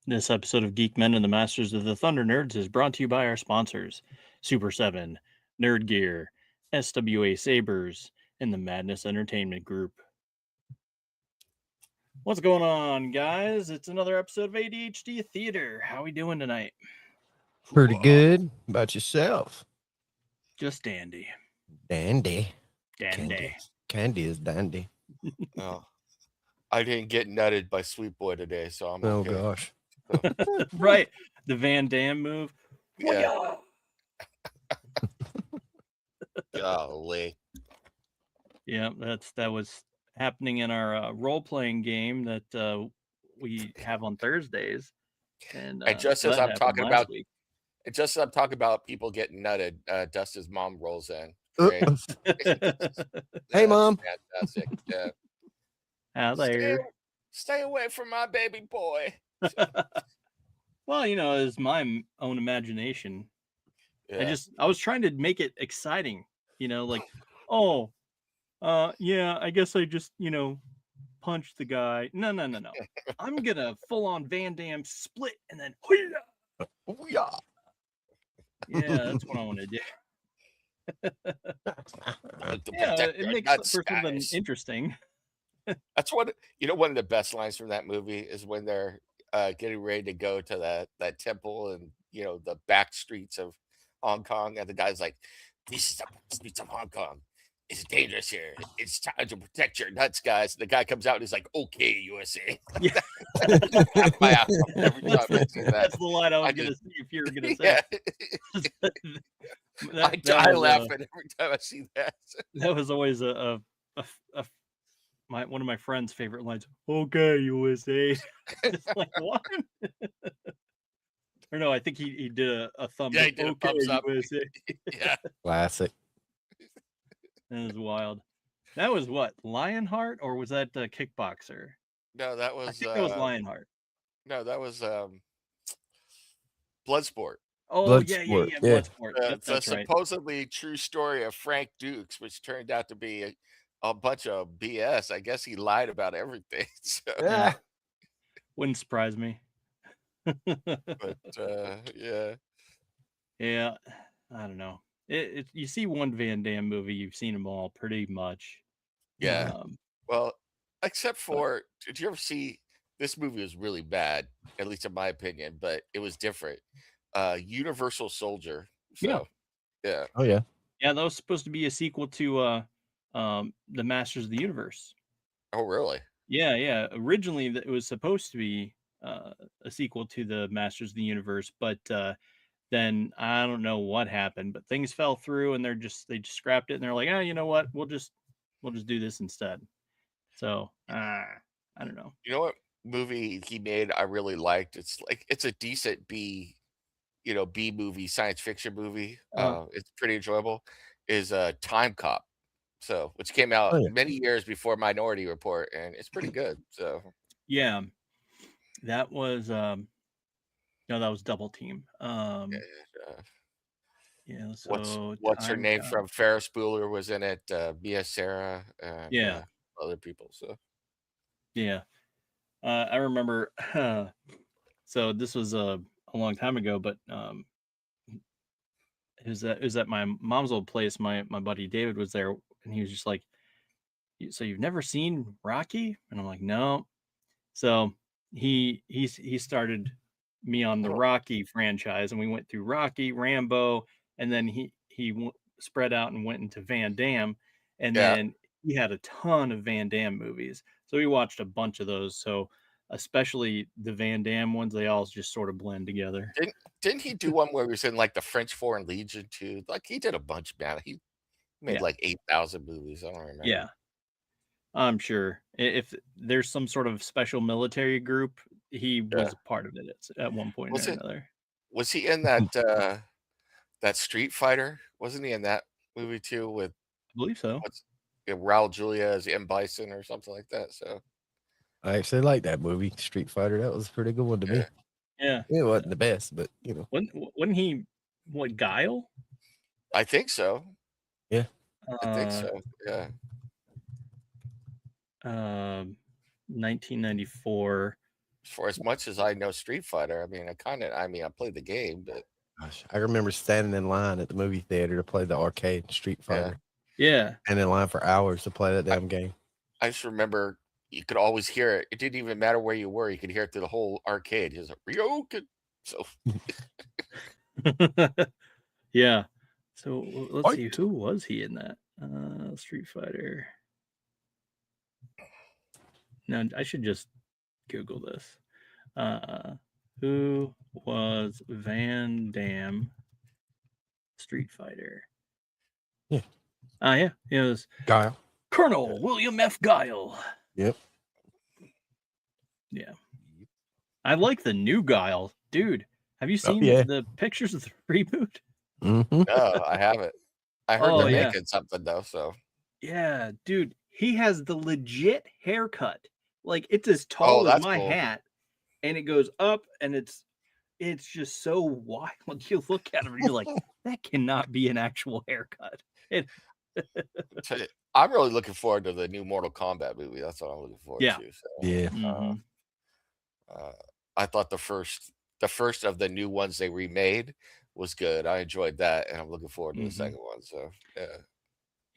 This episode of Geek-men and the Masters of the Thunder Nerds is brought to you by our sponsors, Super 7, Nerd Gear, SWA Sabers, and the Madness Entertainment Group. What's going on, guys? It's another episode of ADHD Theater. How we doing tonight? Pretty good. About yourself? Just dandy. Dandy. Dandy. Candy is dandy. Oh, I didn't get nutted by Sweet Boy today, so I'm okay. Oh, gosh. Right. The Van Damme move. Yeah. Golly. Yeah, that was happening in our role-playing game that we have on Thursdays. And just so as that I'm happened talking last about, week. just as I'm talking about people getting nutted, Dustin's mom rolls in. Great. Hey, Mom. Fantastic. Yeah. How there? Stay away from my baby boy. Well, it's my own imagination. Yeah. I was trying to make it exciting, like, oh, yeah, I guess I just, punched the guy. No. I'm gonna full on Van Damme split and then Yeah. yeah, that's what I want to do. Yeah, it makes for something interesting. That's one of the best lines from that movie is when they're getting ready to go to that temple and the back streets of Hong Kong, and the guy's like, "This is the streets of Hong Kong. It's dangerous here. It's time to protect your nuts, guys." And the guy comes out and he's like, "Okay, USA." Yeah. Every time I see that. That's the line I was gonna see if you were gonna say. Yeah. I die laughing every time I see that. That was always one of my friend's favorite lines. Okay, USA. It's like, what? Or no, I think he did a thumbs up. He did okay, a thumbs up. USA. Yeah. Classic. That was wild. That was what? Lionheart, or was that Kickboxer? No, that was I think that was Lionheart. No, that was Bloodsport. Oh, Bloodsport, yeah. Bloodsport. Yep, The that's right. supposedly true story of Frank Dukes, which turned out to be a bunch of BS. I guess he lied about everything. So. Yeah. Wouldn't surprise me. But yeah. Yeah, I don't know. You see one Van Damme movie, you've seen them all pretty much. Yeah. Well, except for, did you ever see, this movie was really bad, at least in my opinion, but it was different. Universal Soldier. So, yeah. Oh, yeah. Yeah, that was supposed to be a sequel to the Masters of the Universe. Oh, really? Yeah. Originally, it was supposed to be a sequel to the Masters of the Universe, but then I don't know what happened, but things fell through, and they just scrapped it, and they're like, oh, you know what? We'll just do this instead. So I don't know. You know what movie he made I really liked? It's a decent B movie, science fiction movie. It's pretty enjoyable. Is Time Cop. So, which came out many years before Minority Report, and it's pretty good. So, yeah, that was that was Double Team. Yeah. So what's her name from Ferris Bueller was in it? Mia Sarah. And, other people. So, yeah, I remember. So this was a long time ago, but it was at my mom's old place. My buddy David was there, and he was just like, "So you've never seen Rocky?" And I'm like, "No." So he started me on the Rocky franchise, and we went through Rocky, Rambo, and then he spread out and went into Van Damme, and then he had a ton of Van Damme movies. So we watched a bunch of those. So especially the Van Damme ones, they all just sort of blend together. Didn't he do one where he was in like the French Foreign Legion too? Like he did a bunch, man. He made like 8,000 movies. I don't remember. Yeah, I'm sure if there's some sort of special military group, he was a part of it at one point or another. Was he in that that Street Fighter? Wasn't he in that movie too? With I believe so. Raul Julia as M. Bison or something like that. So I actually like that movie, Street Fighter. That was a pretty good one to me. Yeah, it wasn't the best, but Wasn't he Guile? I think so. Yeah, I think so. Yeah. 1994. for as much as I know Street Fighter, I mean, I played the game, but Gosh, I remember standing in line at the movie theater to play the arcade Street Fighter, Yeah. and in line for hours to play that damn game. I just remember you could always hear it. It didn't even matter where you were; you could hear it through the whole arcade. He was like, "Ryoken." So Yeah. So let's see, Fight. who was he in that? Street Fighter. No, I should just Google this. Who was Van Damme Street Fighter? Yeah. Yeah. It was Guile. Colonel William F. Guile. Yep. Yeah. I like the new Guile. Dude, have you seen yeah. the pictures of the reboot? Mm-hmm. no, I haven't. I heard Oh, they're yeah. making something though. So Yeah, dude, he has the legit haircut. Like it's as tall as that's my cool. hat, and it goes up, and it's just so wild. You look at him, and you're like, that cannot be an actual haircut. It, I'm really looking forward to the new Mortal Kombat movie. That's what I'm looking forward Yeah. to. So, Yeah. Mhm. I thought the first of the new ones they remade was good. I enjoyed that, and I'm looking forward to the Mhm. second one. So yeah,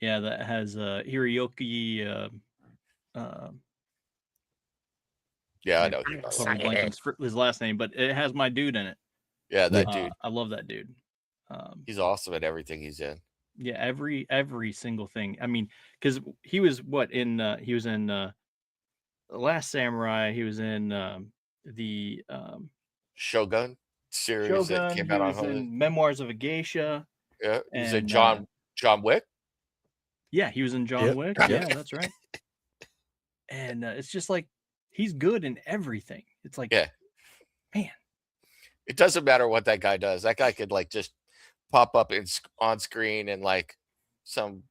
Yeah, that has Hiroyuki. yeah, I know. Who you're I'm talking totally about. blanking his last name, but it has my dude in it. Yeah, that dude. I love that dude. He's awesome at everything he's in. Yeah, every single thing. I mean, because he was he was in The Last Samurai. He was in the Shogun series that Shogun. came He out on was Hulu. in Memoirs of a Geisha. Yeah, he's in And John Wick. yeah, he was in John Yep. Wick. Yep. Yeah, that's right. And it's just like he's good in everything. It's like, Yeah. man, It doesn't matter what that guy does. That guy could like just pop up on screen and like some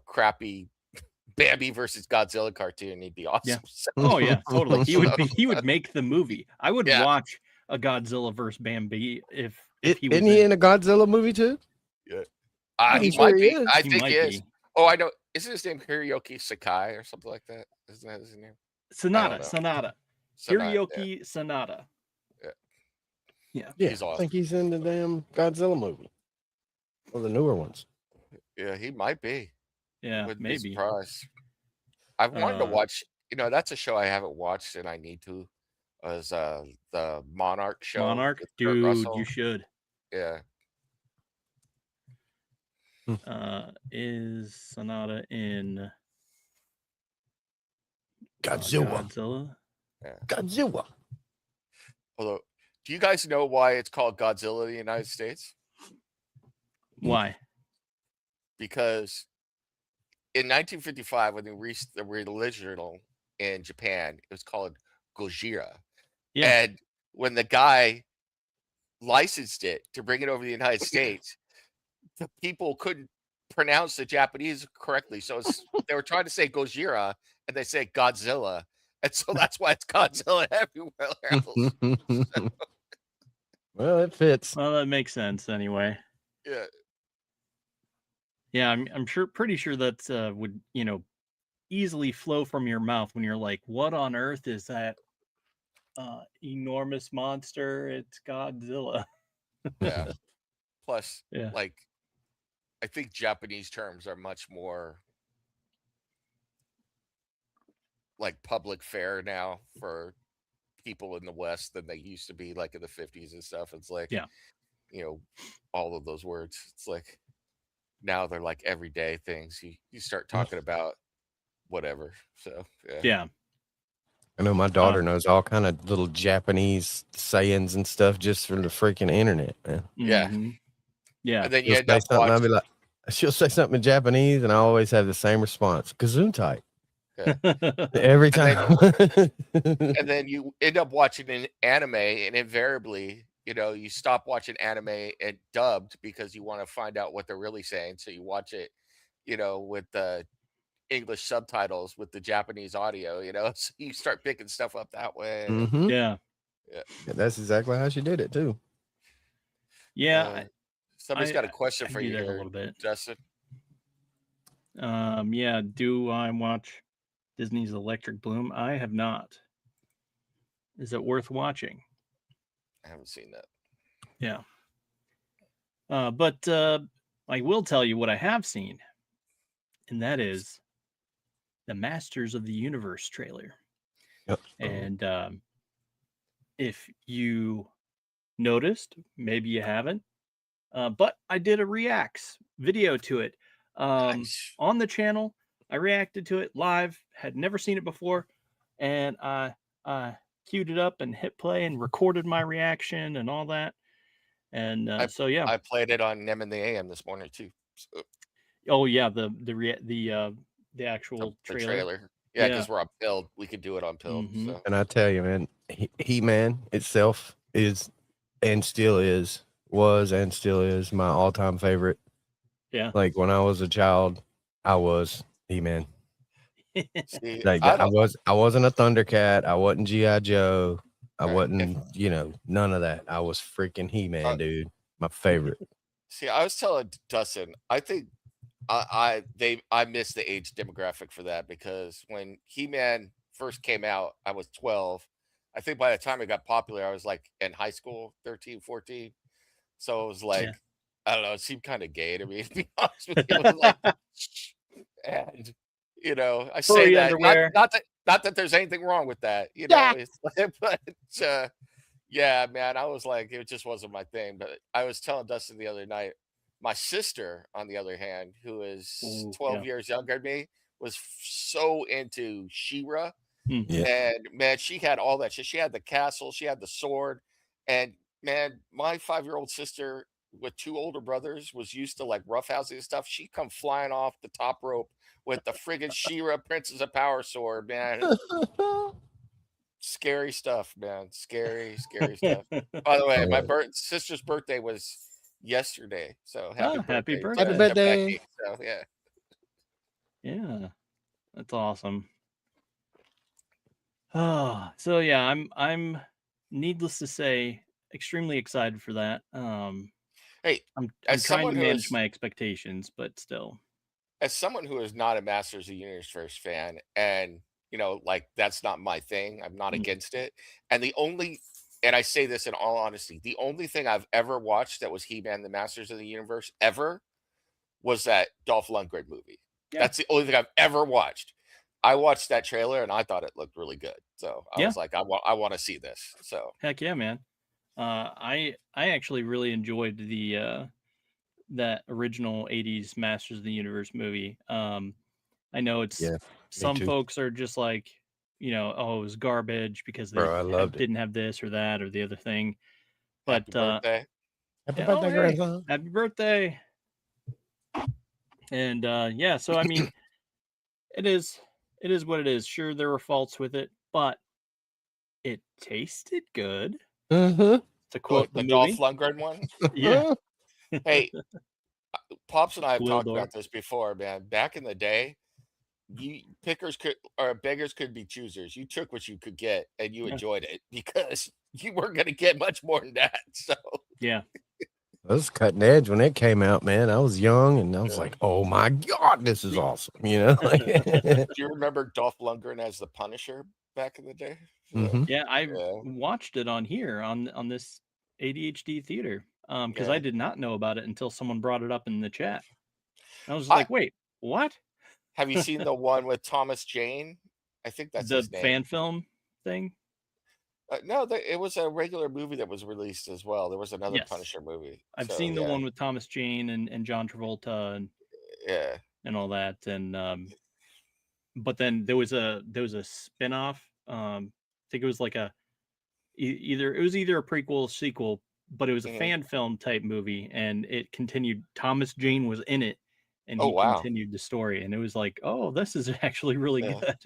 crappy Bambi versus Godzilla cartoon. He'd be awesome. Yeah. So, Oh yeah, totally. He would make the movie. I would Yeah. watch a Godzilla versus Bambi if he was Isn't he in a Godzilla movie too? he sure might he be. is. I He think might he is. be. Oh, I know. Isn't his name Hiroyuki Sakai or something like that? Isn't that his name? Sonata. Sanada, Hiroyuki Sonata. Yeah. Yeah, He's I awesome. think he's in the damn Godzilla movie. Or the newer ones. Yeah, he might be. Yeah, Wouldn't be maybe. surprised. I've wanted to watch. That's a show I haven't watched and I need to. Is the Monarch show? Monarch, with Kurt dude, Russell. you should. Yeah. Is Sonata in Godzilla. Godzilla? Yeah. Godzilla. Although, do you guys know why it's called Godzilla in the United States? Why? Because in 1955, when they released the original in Japan, it was called Gojira. Yeah. And when the guy licensed it to bring it over to the United States, the people couldn't pronounce the Japanese correctly. So they were trying to say Gojira, and they say Godzilla. And so that's why it's Godzilla everywhere else. Well, it fits. Well, that makes sense anyway. Yeah. Yeah, I'm pretty sure that would easily flow from your mouth when you're like, what on earth is that enormous monster? It's Godzilla. Yeah. Plus, Yeah. like, I think Japanese terms are much more like public fare now for people in the West than they used to be, like in the 50s and stuff. It's like, Yeah. all of those words. It's like now they're like everyday things. You start talking about whatever. So Yeah. I know my daughter knows all kind of little Japanese sayings and stuff just from the freaking internet, man. Yeah. Mhm. Yeah. And then you She'll end say up something, I'll watching. be like, she'll say something in Japanese, and I always have the same response. Gesundheit. Every time. And then you end up watching an anime, and invariably, you stop watching anime and dubbed because you want to find out what they're really saying. So you watch it, with the English subtitles with the Japanese audio, so you start picking stuff up that way. Mhm. Yeah. Yeah, that's exactly how she did it too. Yeah. Somebody's got a question I for do you that a here, little bit. Justin. Yeah. Do I watch Disney's Electric Bloom? I have not. Is it worth watching? I haven't seen that. Yeah. But I will tell you what I have seen, and that is the Masters of the Universe trailer. Yep. And if you noticed, maybe you haven't, but I did a reacts video to it Nice. on the channel. I reacted to it live, had never seen it before, and I queued it up and hit play and recorded my reaction and all that. And so yeah. I played it on Nem in the AM this morning too. So, Oh yeah, the actual the trailer. trailer. Yeah, because we're on Pilled. We could do it on Pilled. Mhm. So. And I tell you, man, He-Man itself is and still is, was and still is my all-time favorite. Yeah. Like when I was a child, I was He-Man. See, Like I wasn't a Thundercat. I wasn't G.I. Joe. I wasn't, none of that. I was freaking He-Man, dude. My favorite. See, I was telling Dustin, I think I missed the age demographic for that, because when He-Man first came out, I was 12. I think by the time it got popular, I was like in high school, 13, 14. So it was like, I don't know, it seemed kind of gay to me, to be honest with you. It was like, and I say that not that there's anything wrong with that, it's like, but yeah, man, I was like, it just wasn't my thing. But I was telling Dustin the other night, my sister, on the other hand, who is 12 years younger than me, was so into She-Ra. Yeah. And man, she had all that shit. She had the castle, she had the sword, and man, my 5-year-old sister with 2 older brothers was used to like roughhousing and stuff. She come flying off the top rope with the friggin' She-Ra Princess of Power sword, man. Scary stuff, man. Scary stuff. By the way, my sister's birthday was yesterday, so happy birthday Happy birthday. Becky. So yeah, that's awesome. Oh, so yeah, I'm needless to say extremely excited for that. Hey, I'm as trying someone to who manage is my expectations, but still. as someone who is not a Masters of the Universe fan, and like that's not my thing. I'm not against it. And and I say this in all honesty, the only thing I've ever watched that was He-Man, the Masters of the Universe ever, was that Dolph Lundgren movie. Yeah. That's the only thing I've ever watched. I watched that trailer and I thought it looked really good. So I was like, I want to see this. So heck yeah, man. I actually really enjoyed the that original 80s Masters of the Universe movie. I know it's some folks are just like, oh, it was garbage because they didn't have this or that or the other thing. But happy birthday. Happy birthday, grandson. Happy birthday. And so I mean, it is what it is. Sure, there were faults with it, but it tasted good. To quote the the Dolph movie. Lundgren one. Yeah. Hey, Pops and I have talked Wildor. about this before, man. Back in the day, beggars could be choosers. You took what you could get and you enjoyed it because you weren't going to get much more than that. So yeah, I was cutting edge when it came out, man. I was young and I was like, oh my God, this is awesome. Do you remember Dolph Lundgren as the Punisher back in the day? Yeah, I watched it on here on this ADHD Theater because I did not know about it until someone brought it up in the chat. I was like, wait, what? Have you seen the one with Thomas Jane? I think that's the his name. fan film thing. No, it was a regular movie that was released as well. There was another Punisher movie. I've seen the one with Thomas Jane and John Travolta and all that. And but then there was a spin-off. I think it was like either a prequel or sequel, but it was a fan film type movie, and it continued. Thomas Jane was in it, and he continued the story, and it was like, oh, this is actually really good.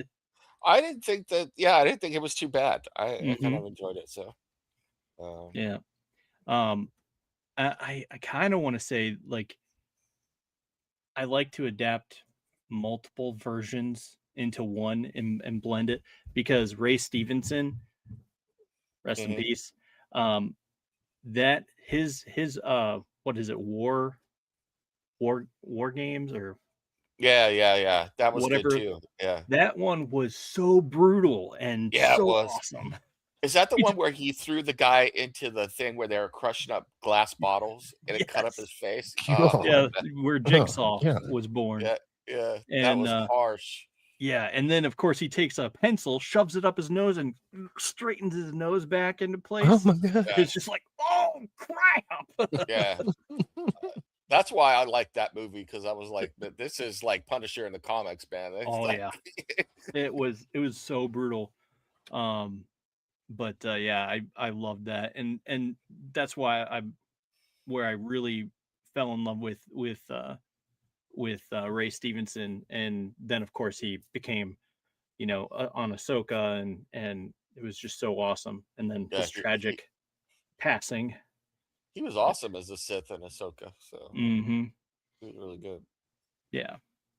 I didn't think that. Yeah, I didn't think it was too bad. I kind of enjoyed it. So, yeah. I kind of want to say, like, I like to adapt multiple versions into one and blend it, because Ray Stevenson, rest in peace, that his what is it, war games or yeah, that was whatever, good too. Yeah, that one was so brutal and so awesome. Is that the He one where he threw the guy into the thing where they were crushing up glass bottles and it cut up Yes. his face? Yeah, where Oh, Jigsaw yeah. was born. Yeah, yeah, that And was harsh. yeah, and then of course he takes a pencil, shoves it up his nose, and straightens his nose back into Oh place. my god. Yeah, It's just like, oh crap. yeah. That's why I liked that movie because I was like, This is like Punisher in the comics, man." It's Oh like, yeah. It was so brutal. Um, but yeah, I loved that, and that's why I really fell in love with Ray Stevenson, and then of course he became on Ahsoka, and it was just so awesome. And then yeah, his tragic passing. he was But awesome as the Sith in Ahsoka, so hmm he was really good. yeah,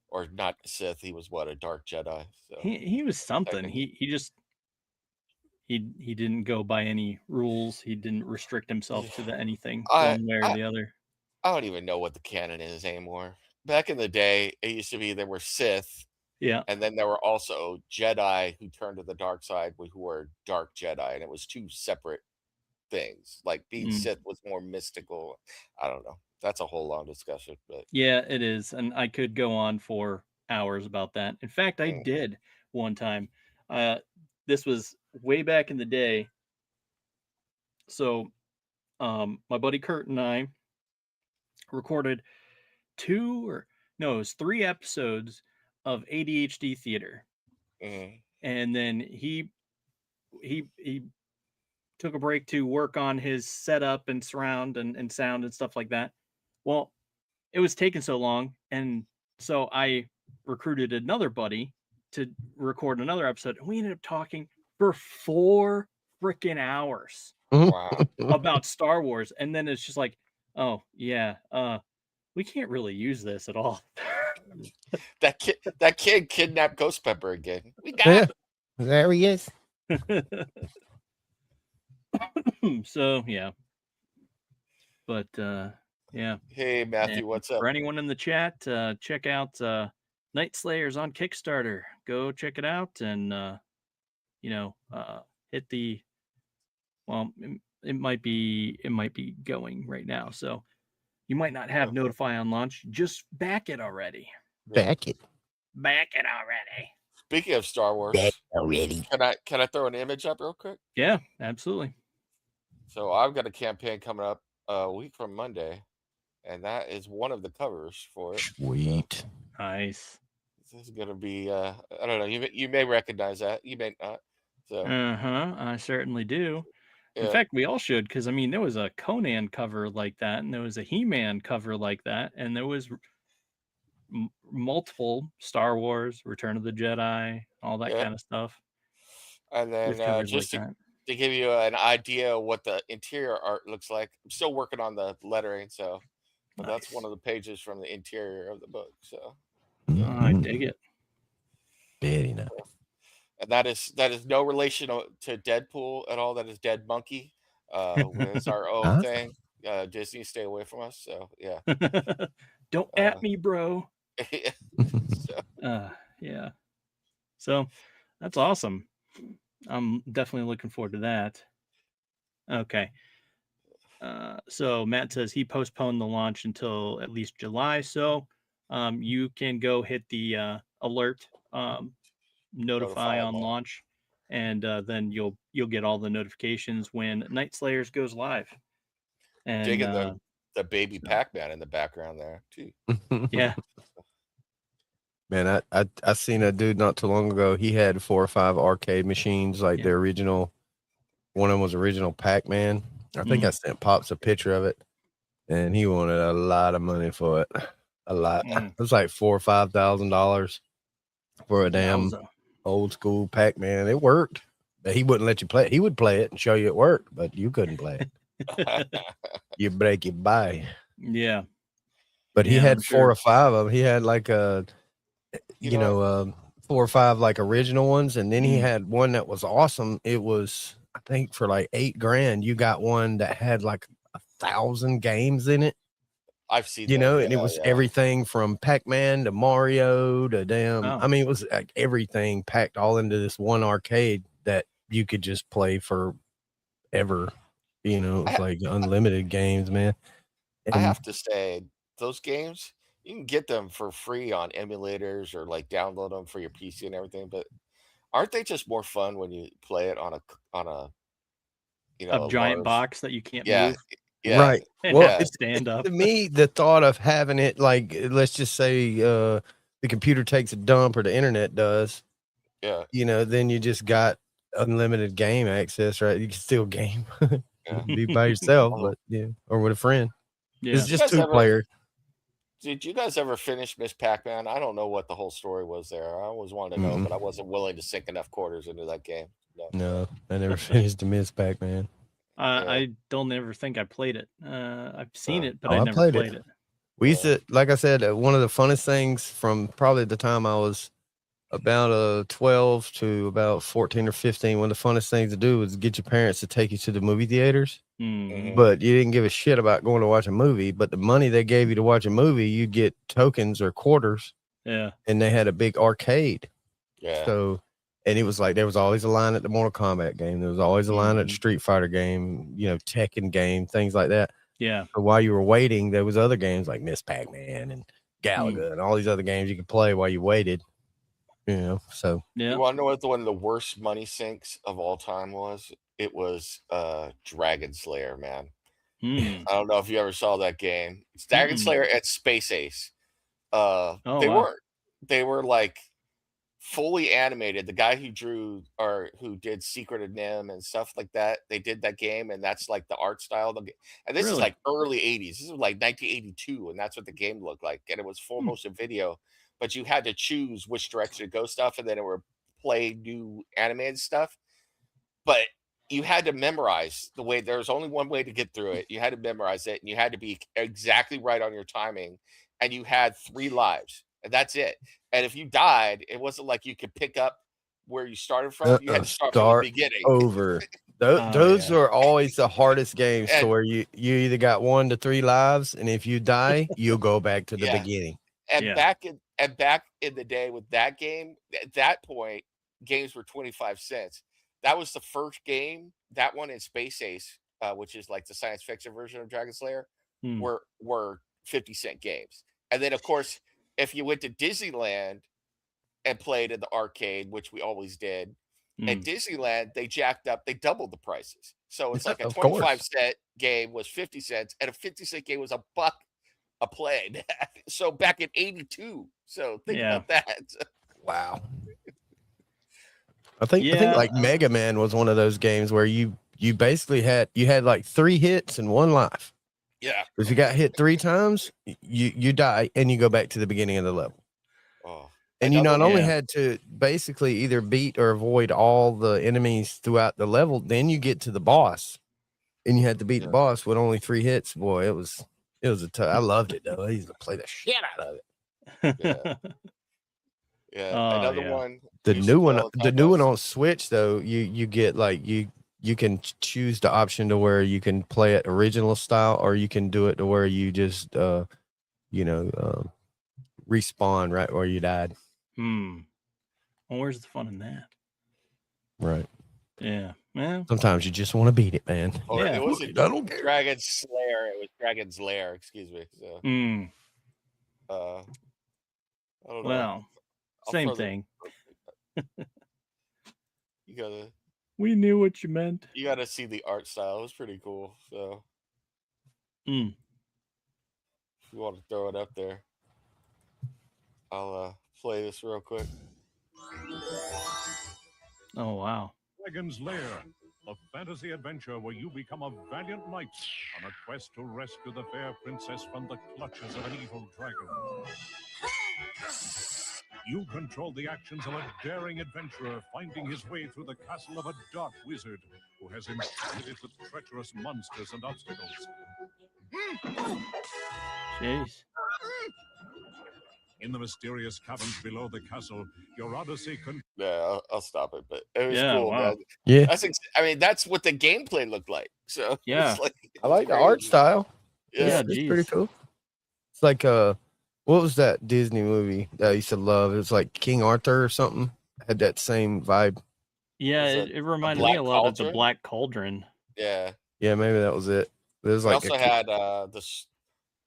Or not Sith, he was what, a dark Jedi. So he was something. technically, He just he didn't go by any rules. He didn't restrict himself yeah. to anything I one way or I the other. I don't even know what the canon is anymore. Back in the day, it used to be there were Sith, Yeah. and then there were also Jedi who turned to the dark side, who were dark Jedi, and it was two separate things. Like being Mm. Sith was more mystical. I don't know. That's a whole long discussion, but Yeah, it is. And I could go on for hours about that. In fact, I mm, did one time. Uh, this was way back in the day. So, my buddy Kurt and I recorded two or no, it was 3 episodes of ADHD Theater. mhm, And then he took a break to work on his setup and surround and sound and stuff like that. Well, it was taking so long, and so I recruited another buddy to record another episode, and we ended up talking for 4 freaking hours wow. about Star Wars. And then it's just like, oh yeah, we can't really use this at all. That kid kidnapped Ghost Pepper again. We got Yeah, him. there he is. So yeah, but yeah. Hey And Matthew, what's up? for anyone in the chat, check out Night Slayers on Kickstarter. Go check it out, and hit the well. It might be going right now, so you might not have notify on launch. Just back it already. Back it. Back it already. Speaking of Star Back Wars, already. can I throw an image up real quick? Yeah, absolutely. So I've got a campaign coming up a week from Monday, and that is one of the covers for it. Sweet. Nice. This is gonna be I don't know, you may recognize that, you may not. So I certainly do. In yeah, fact, we all should, because I mean, there was a Conan cover like that, and there was a He-Man cover like that, and there was multiple Star Wars, Return of the Jedi, all that yeah. kind of stuff And with then covers like just that. to give you an idea of what the interior art looks like, I'm still working on the lettering, so but that's one Nice. of the pages from the interior of the book. So Oh, I dig it. Very nice. and that is no relation to Deadpool at all. That is Dead Monkey. It's our own Huh? thing. Disney, stay away from us. So yeah. Don't Uh, at me, bro. so, Yeah. So that's awesome. I'm definitely looking forward to that. Okay. So Matt says he postponed the launch until at least July. So you can go hit the alert, notify notify them on all. launch, and then you'll get all the notifications when Night Slayers goes live. And Digging the baby so- Pac-Man in the background there too. yeah, Man, I seen a dude not too long ago. He had 4 or 5 arcade machines, like the original. One of them was original Pac-Man. I think I sent Pops a picture of it, and he wanted a lot of money for it. A lot. It was like $4,000 or $5,000 for a damn old school Pac-Man. It worked, but he wouldn't let you play it. He would play it and show you it worked, but you couldn't play it. You break it by. Yeah. But he Yeah, had I'm 4 sure. or 5 of them. He had like a, 4 or 5 like original ones, and then he had one that was awesome. It was, I think, for like $8,000. You got one that had like 1,000 games in it. I've seen and it was everything from Pac-Man to Mario to damn. Oh. I mean, it was like everything packed all into this one arcade that you could just play forever. You know, it's like unlimited games, man. I And have to say, those games, you can get them for free on emulators or like download them for your PC and everything, but aren't they just more fun when you play it on a A a giant large box that you can't yeah, move yeah, right. and Well, have to yeah, stand up. to me, the thought of having it, like, let's just say the computer takes a dump or the internet does, yeah, you know, then you just got unlimited game access, right? You can still game. You yeah. can be by yourself, Oh, but yeah, or with a friend. Yeah. It's did you just guys two ever player. did you guys ever finish Miss Pac-Man? I don't know what the whole story was there. I always wanted to know, Mm-mm. but I wasn't willing to sink enough quarters into that game. No. No, I never finished the Miss Pac-Man. Yeah. I don't ever think I played it. I've seen it, but Oh, I I never played played it. it. We used to, like I said, one of the funnest things from probably the time I was about 12 to about 14 or 15, one of the funnest things to do was get your parents to take you to the movie theaters. Mhm. But you didn't give a shit about going to watch a movie. But the money they gave you to watch a movie, you get tokens or quarters, Yeah. and they had a big arcade. Yeah. So, and it was like there was always a line at the Mortal Kombat game. There was always a line at the Mhm. Street Fighter game, you know, Tekken game, things like that. Yeah. So while you were waiting, there was other games like Miss Pac-Man and Galaga and all these other games you could play while you waited. You know, so Yeah. You want to know what one of the worst money sinks of all time was? It was Dragon Slayer, man. Mm. I don't know if you ever saw that game. It's Dragon Mm-mm. Slayer at Space Ace. Oh, They wow. weren't. They were like fully animated. The guy who drew or who did Secret of Nim and stuff like that, they did that game, and that's like the art style of the game. And this is Really? like early 80s. This is like 1982, and that's what the game looked like. And it was full Hmm. motion video, but you had to choose which direction to go stuff, and then it would play new animated stuff. But you had to memorize the way there was only one way to get through it. You had to memorize it, and you had to be exactly right on your timing, and you had 3 lives, and that's it. And if you died, it wasn't like you could pick up where you started from. You had to start from the start beginning. over. Oh, Those yeah. are always the hardest games to And where you either got 1 to 3 lives, and if you die, you'll go back to the yeah, beginning. and Yeah. back in the day with that game, at that point, games were 25 cents. That was the first game, that one in Space Ace, which is like the science fiction version of Dragon Slayer, Mm. were 50-cent games. And then, of course, if you went to Disneyland and played in the arcade, which we always did, at Mm. Disneyland, they doubled the prices. So it's like a Of 25 course. cent game was 50 cents, and a 50-cent game was a buck a play. So back in 82. So think Yeah. about that. Wow. I think Yeah. like Mega Man was one of those games where you basically had like 3 hits and 1 life. Yeah. If you got hit 3 times, you die and you go back to the beginning of the level. Oh, And you another not only Yeah. had to basically either beat or avoid all the enemies throughout the level, then you get to the boss, and you had to beat the Yeah. boss with only 3 hits. Boy, it was a tough. I loved it though. I used to play the shit out of it. Yeah. Yeah. Oh, Another yeah. one. The we used to new play one, all the time was on Switch though, you get like you can choose the option to where you can play it original style, or you can do it to where you just respawn right where you died. Hmm. Well, where's the fun in that? Right. Yeah. Well, Sometimes you just want to beat it, man. or Yeah. it wasn't I don't care. Dragon Slayer, it was Dragon's Lair, excuse me. So mm. I don't know. Well, I'll same throw the- thing. You We knew what you meant. gotta see the art style. It was pretty cool. So Mm. if you want to throw it up there, I'll play this real quick. Oh, wow. Dragon's Lair, a fantasy adventure where you become a valiant knight on a quest to rescue the fair princess from the clutches of an evil dragon. You control the actions of a daring adventurer finding his way through the castle of a dark wizard who has infested it with treacherous monsters and obstacles. Jeez. In the mysterious caverns below the castle, your odyssey Yeah, I'll stop it. But it was Yeah, cool, wow. man. Yeah. That's what the gameplay looked like. So Yeah. it's like, I like the art style. Yeah, It's pretty geez. cool. It's like what was that Disney movie that I used to love? It was like King Arthur or something. Had that same vibe. Yeah, Was it reminded me Black a lot of the Cauldron? Black Cauldron. Yeah. Yeah, maybe that was it. It was We like a also had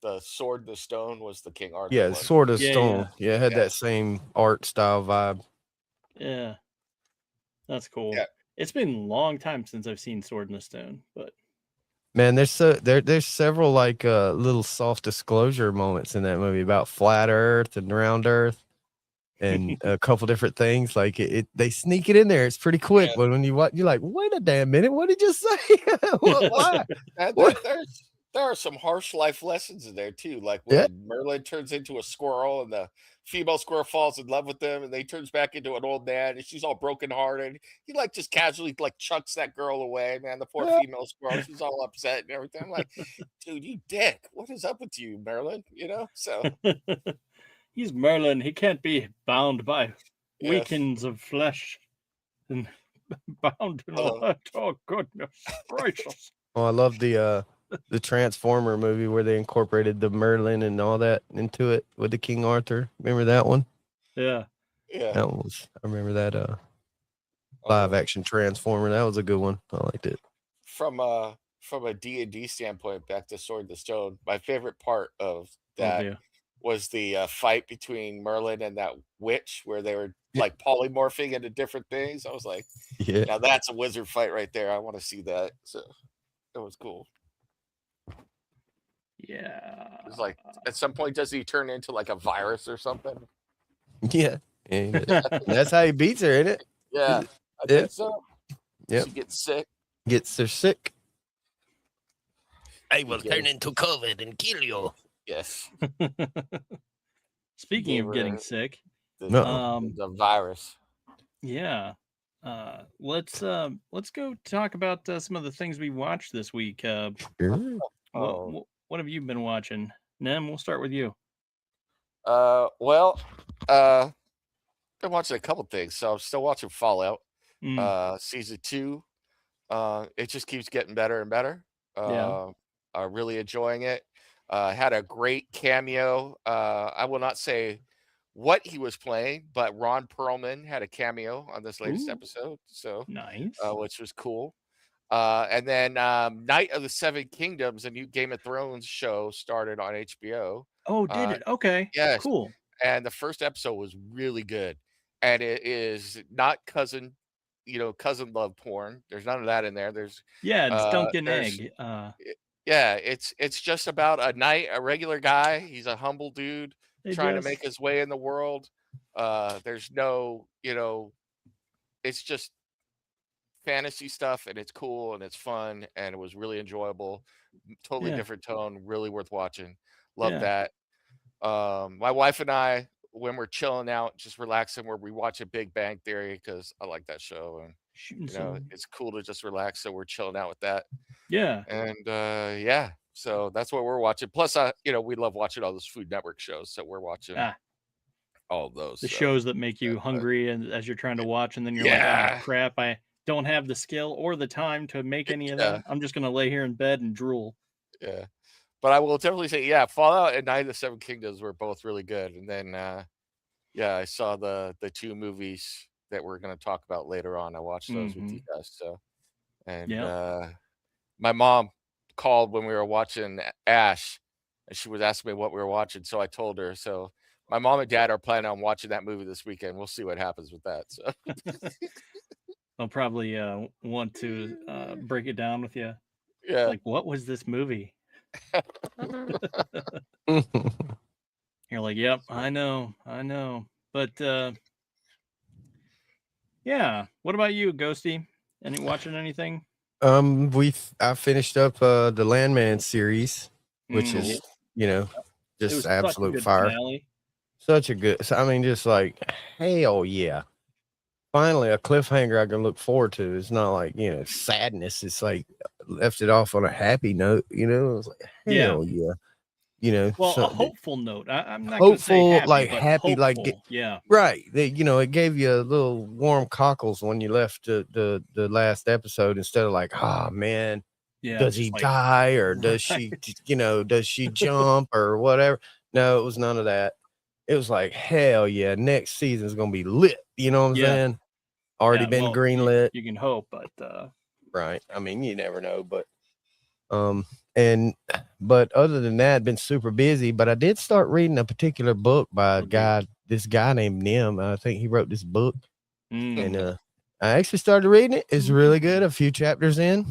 the Sword in the Stone was the King Arthur yeah, one. Sword of Yeah, Stone. Yeah, it had Yeah. that same art style vibe. Yeah, that's cool. Yeah. It's been a long time since I've seen Sword in the Stone, but Man, there's several like little soft disclosure moments in that movie about flat Earth and round Earth and a couple different things. Like they sneak it in there. It's pretty quick, Yeah. but when you watch, you're like, wait a damn minute, what did you say? Why? And What? there are some harsh life lessons in there too, like Yeah. when Merlin turns into a squirrel and the female squirrel falls in love with him, and they turns back into an old man, and she's all brokenhearted. He like just casually like chucks that girl away, man. The poor Yeah. female squirrel, she's all upset and everything. I'm like, dude, you dick. What is up with you, Merlin? You know? So he's Merlin. He can't be bound by yes. weekends of flesh and bound in all that. Oh goodness gracious! Oh, I love the Transformer movie where they incorporated the Merlin and all that into it with the King Arthur. Remember that one? Yeah. Yeah. That was I remember that live action Transformer. That was a good one. I liked it. From a D&D standpoint, back to Sword in the Stone, my favorite part of that was the fight between Merlin and that witch where they were like polymorphing into different things. I was like, yeah, now that's a wizard fight right there. I want to see that. So that was cool. Yeah. It was like at some point, does he turn into like a virus or something? yeah. That's how he beats her, isn't it? Yeah, I think so. Yeah, she gets sick. Gets her sick. I will turn into COVID and kill you. Yes. Speaking of getting sick, the virus. Yeah. Let's go talk about some of the things we watched this week. What have you been watching? Nem, we'll start with you. Well, been watching a couple things. So I'm still watching Fallout. Season 2. It just keeps getting better and better. I'm really enjoying it. Had a great cameo. I will not say what he was playing, but Ron Perlman had a cameo on this latest episode. So nice, which was cool. And then Night of the Seven Kingdoms, a new Game of Thrones show, started on HBO. Oh, did it? Okay. Yes. Cool. And the first episode was really good. And it is not cousin love porn. There's none of that in there. There's it's Duncan Egg. It's just about a regular guy. He's a humble dude trying to make his way in the world. There's no, it's just fantasy stuff, and it's cool and it's fun, and it was really enjoyable. Totally different tone, really worth watching. Love that. My wife and I, when we're chilling out, just relaxing, where we watch a Big Bang Theory because I like that show, and it's cool to just relax. So we're chilling out with that. Yeah. And so that's what we're watching. Plus, we love watching all those Food Network shows, so we're watching all of those. The shows that make you hungry, and as you're trying to watch, and then you're like, oh crap, I don't have the skill or the time to make any of that. I'm just gonna lay here in bed and drool. Yeah. But I will definitely say, Fallout and Night of the Seven Kingdoms were both really good. And then, I saw the 2 movies that we're going to talk about later on. I watched those with you guys. So, and my mom called when we were watching Ash, and she was asking me what we were watching. So I told her. So my mom and dad are planning on watching that movie this weekend. We'll see what happens with that. So I'll probably want to break it down with you. Yeah. Like, what was this movie? You're like, yep, I know, but what about you, Ghosty? Watching anything? I finished up the Landman series, which is just absolute fire. Finale. Such a good, I mean, just like hell yeah, finally a cliffhanger I can look forward to. It's not like sadness. It's like left it off on a happy note. It was like hell yeah. Well, a hopeful note. I'm not hopeful, happy, like but happy, hopeful. Like right. It gave you a little warm cockles when you left the last episode instead of like, man, does he die or does she, does she jump or whatever? No, it was none of that. It was like hell yeah, next season is gonna be lit. You know what I'm saying? already Yeah, been well, greenlit. you can hope, but Right. I mean, you never know, but and but other than that, been super busy. But I did start reading a particular book by this guy named Nim. I think he wrote this book, and I actually started reading it. It's really good. A few chapters in.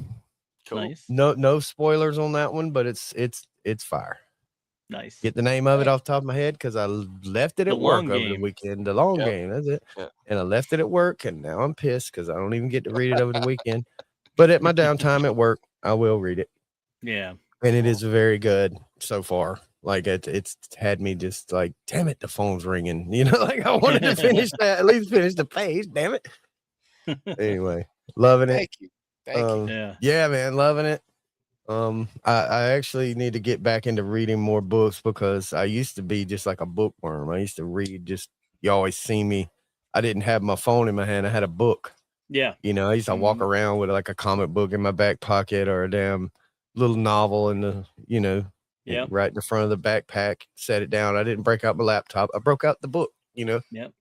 Cool. nice, No spoilers on that one, but it's fire. nice. Get the name of it off the top of my head because I left it The at work long over the game. weekend. The long Yep. game, that's it. Yep. And I left it at work, and now I'm pissed because I don't even get to read it over the weekend. But at my downtime at work, I will read it. Yeah, And it is very good so far. Like it's had me just like, damn it, the phone's ringing. You know, like I wanted to finish that, at least finish the page. Damn it. Anyway, loving it. Thank you. Thank you. Yeah, man, loving it. I actually need to get back into reading more books because I used to be just like a bookworm. I used to read just, you always see me. I didn't have my phone in my hand. I had a book. yeah, You know, I used to walk around with like a comic book in my back pocket or a damn little novel in the, you know, right in the front of the backpack, set it down. I didn't break out my laptop. I broke out the book, you know. Yep.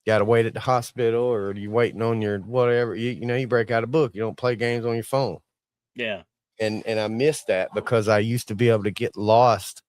Got to wait at the hospital or you waiting on your whatever, you know, you break out a book. You don't play games on your phone. Yeah. And I miss that because I used to be able to get lost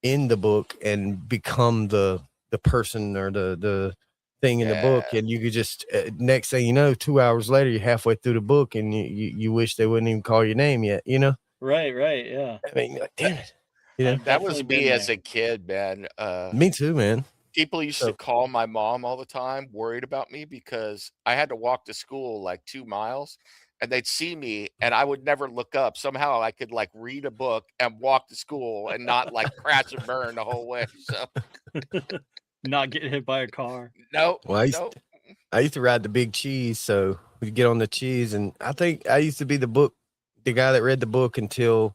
in the book and become the person or the thing in the book, and you could just next thing you know, 2 hours later, you're halfway through the book, and you wish they wouldn't even call your name yet. You know, Right. Yeah. I mean, like, damn it. You know, That was me as a kid, man. Me too, man. People used to call my mom all the time, worried about me because I had to walk to school like 2 miles. And they'd see me and I would never look up. Somehow I could like read a book and walk to school and not like crash and burn the whole way. So not getting hit by a car. No. Well, I used to ride the big cheese, so we'd get on the cheese, and I think I used to be the guy that read the book until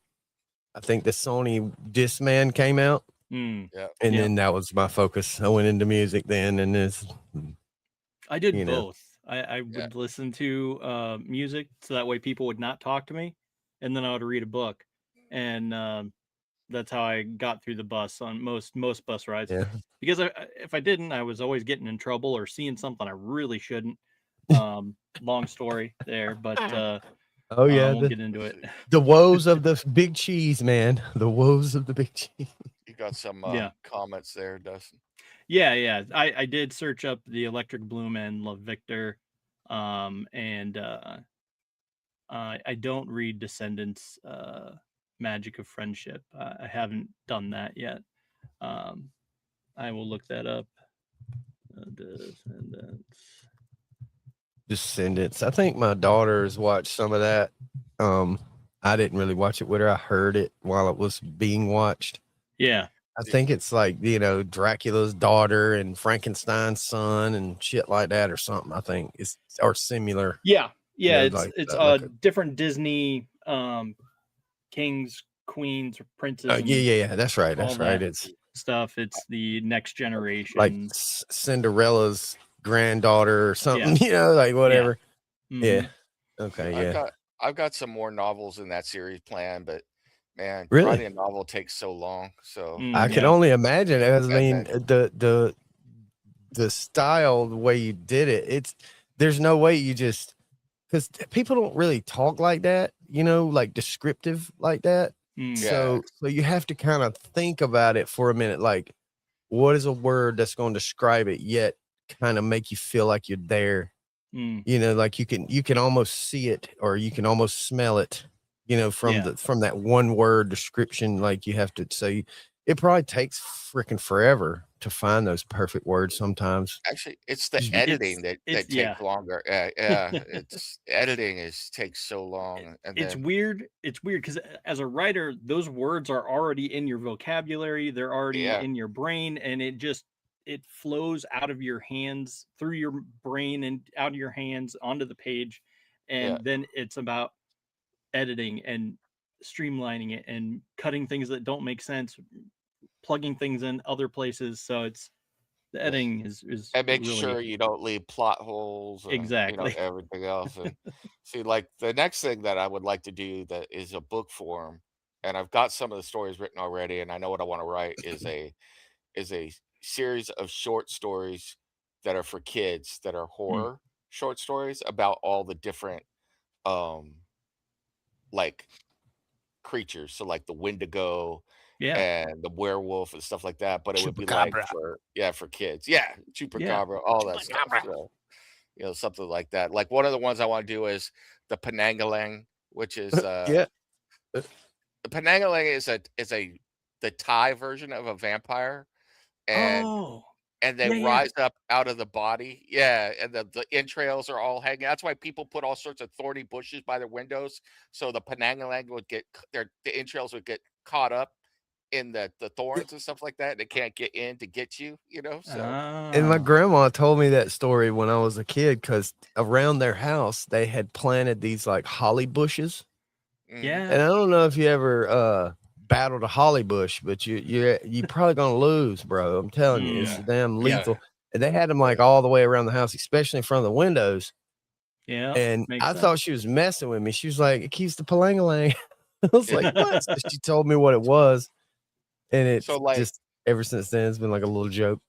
I think the Sony Discman came out. Yeah. And then that was my focus. I went into music then, and I did both. I would listen to music so that way people would not talk to me, and then I would read a book, and that's how I got through the bus on most bus rides. Yeah. Because if I didn't, I was always getting in trouble or seeing something I really shouldn't. Long story there, but I won't get into it. The woes of the big cheese, man. The woes of the big cheese. You got some comments there, Dustin. Yeah. I did search up the Electric Blue Men, Love Victor, and I don't read Descendants, Magic of Friendship. I haven't done that yet. I will look that up. Descendants. I think my daughters watched some of that. I didn't really watch it with her. I heard it while it was being watched. Yeah. I think it's like, you know, Dracula's daughter and Frankenstein's son and shit like that or something. I think it's or similar. Yeah. You know, it's like different Disney kings, queens, or princes. Yeah. That's right. That's right. It's stuff. It's the next generation, like Cinderella's granddaughter or something. You know, like whatever. Yeah. Okay. Yeah. I've got some more novels in that series planned, but man, really? writing a novel takes so long. So I can only imagine. I mean, the style, the way you did it, there's no way you just, because people don't really talk like that, you know, like descriptive like that. So you have to kind of think about it for a minute. Like, what is a word that's going to describe it yet kind of make you feel like you're there? You know, like you can almost see it or you can almost smell it, you know, from that one word description. Like you have to say, it probably takes freaking forever to find those perfect words sometimes. Actually, it's the editing that takes longer. It's editing takes so long. And it's weird. It's weird because as a writer, those words are already in your vocabulary. They're already in your brain, and it flows out of your hands through your brain and out of your hands onto the page. And then it's about editing and streamlining it and cutting things that don't make sense, plugging things in other places. So the editing is and make really, sure you don't leave plot holes and, exactly, you know, everything else. And see, like the next thing that I would like to do that is a book form, and I've got some of the stories written already, and I know what I want to write is a series of short stories that are for kids that are horror short stories about all the different um like creatures, so like the Wendigo Yeah. and the werewolf and stuff like that, but it would be like Chupacabra. for kids. Yeah, Yeah. chupacabra, all that stuff. Chupacabra. So, something like that. Like one of the ones I want to do is the Penangalang, which is Yeah. the Penangalang is a the Thai version of a vampire, and Oh. they Yeah, yeah. rise up out of the body. Yeah, and the entrails are all hanging. That's why people put all sorts of thorny bushes by their windows, so the Penangalang would get the entrails would get caught up in the thorns and stuff like that. And they can't get in to get you, so And my Ah. grandma told me that story when I was a kid because around their house they had planted these like holly bushes. mhm. And I Yeah. don't know if you ever battled a holly bush, but you probably gonna lose, bro. I'm telling you, it's Mm. damn Yeah, lethal. And they had them yeah. like all the way around the house, especially in front of the windows. Yeah. And Makes I sense. thought she was messing with me. She was like, "It keeps the palangalang." I was like, "What?" So Yeah. she told me what it was, and So it's like just ever since then it's been like a little joke.